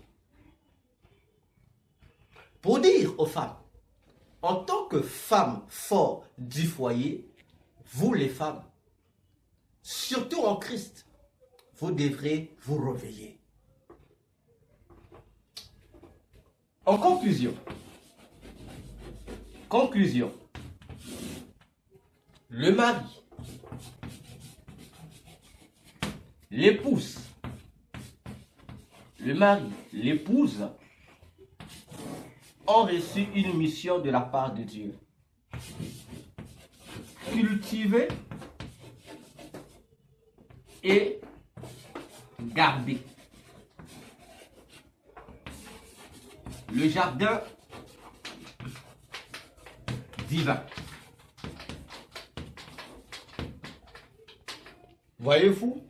Pour dire aux femmes, en tant que femmes fortes du foyer, vous les femmes, surtout en Christ, vous devrez vous réveiller. En conclusion, le mari, l'épouse, le mari, l'épouse ont reçu une mission de la part de Dieu. Cultiver et garder le jardin divin. Voyez-vous,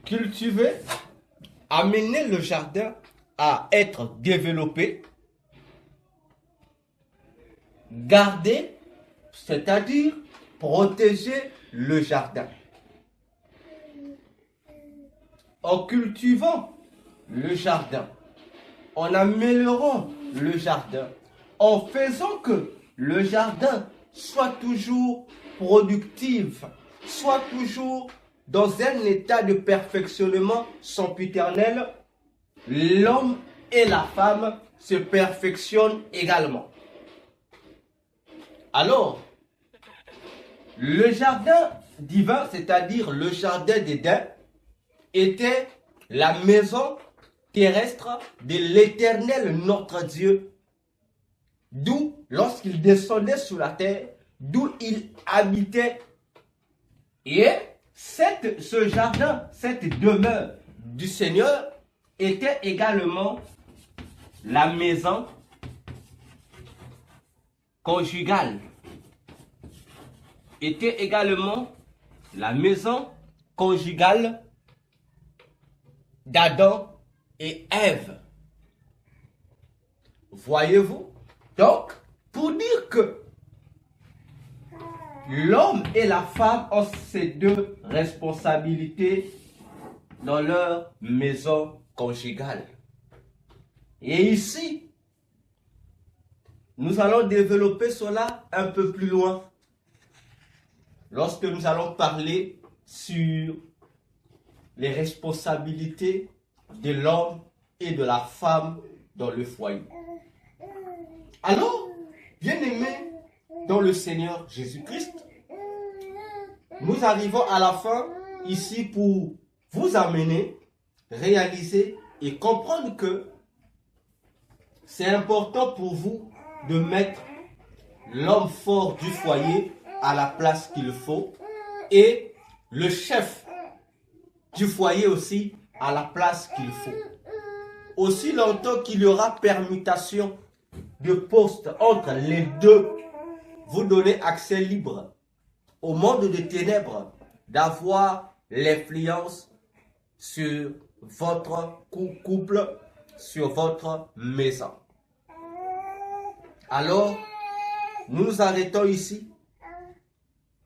cultiver, amener le jardin à être développé, garder, c'est-à-dire protéger le jardin. En cultivant le jardin, en améliorant le jardin, en faisant que le jardin soit toujours productif, soit toujours dans un état de perfectionnement sempiternel, l'homme et la femme se perfectionnent également. Alors, le jardin divin, c'est-à-dire le jardin d'Éden, était la maison terrestre de l'Éternel notre Dieu, d'où, lorsqu'il descendait sur la terre, d'où il habitait. Et ce jardin, cette demeure du Seigneur était également la maison conjugale. Était également la maison conjugale d'Adam et Ève. Voyez-vous? Donc, pour dire que l'homme et la femme ont ces deux responsabilités dans leur maison conjugale. Et ici, nous allons développer cela un peu plus loin lorsque nous allons parler sur les responsabilités de l'homme et de la femme dans le foyer. Alors, bien-aimés dans le Seigneur Jésus-Christ, nous arrivons à la fin ici pour vous amener, réaliser et comprendre que c'est important pour vous de mettre l'homme fort du foyer à la place qu'il faut et le chef du foyer aussi à la place qu'il faut. Aussi longtemps qu'il y aura permutation de postes entre les deux, vous donnez accès libre au monde des ténèbres d'avoir l'influence sur votre couple, sur votre maison. Alors, nous nous arrêtons ici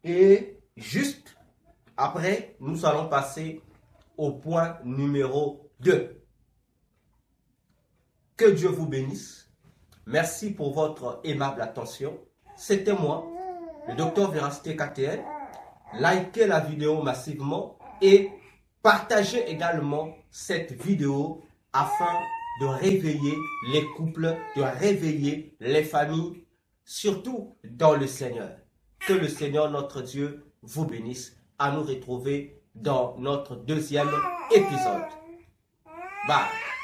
et juste après, nous allons passer au point numéro 2. Que Dieu vous bénisse. Merci pour votre aimable attention. C'était moi, le Dr Véracité KTN. Likez la vidéo massivement et partagez également cette vidéo afin de réveiller les couples, de réveiller les familles, surtout dans le Seigneur. Que le Seigneur notre Dieu vous bénisse. À nous retrouver dans notre deuxième épisode. Bye.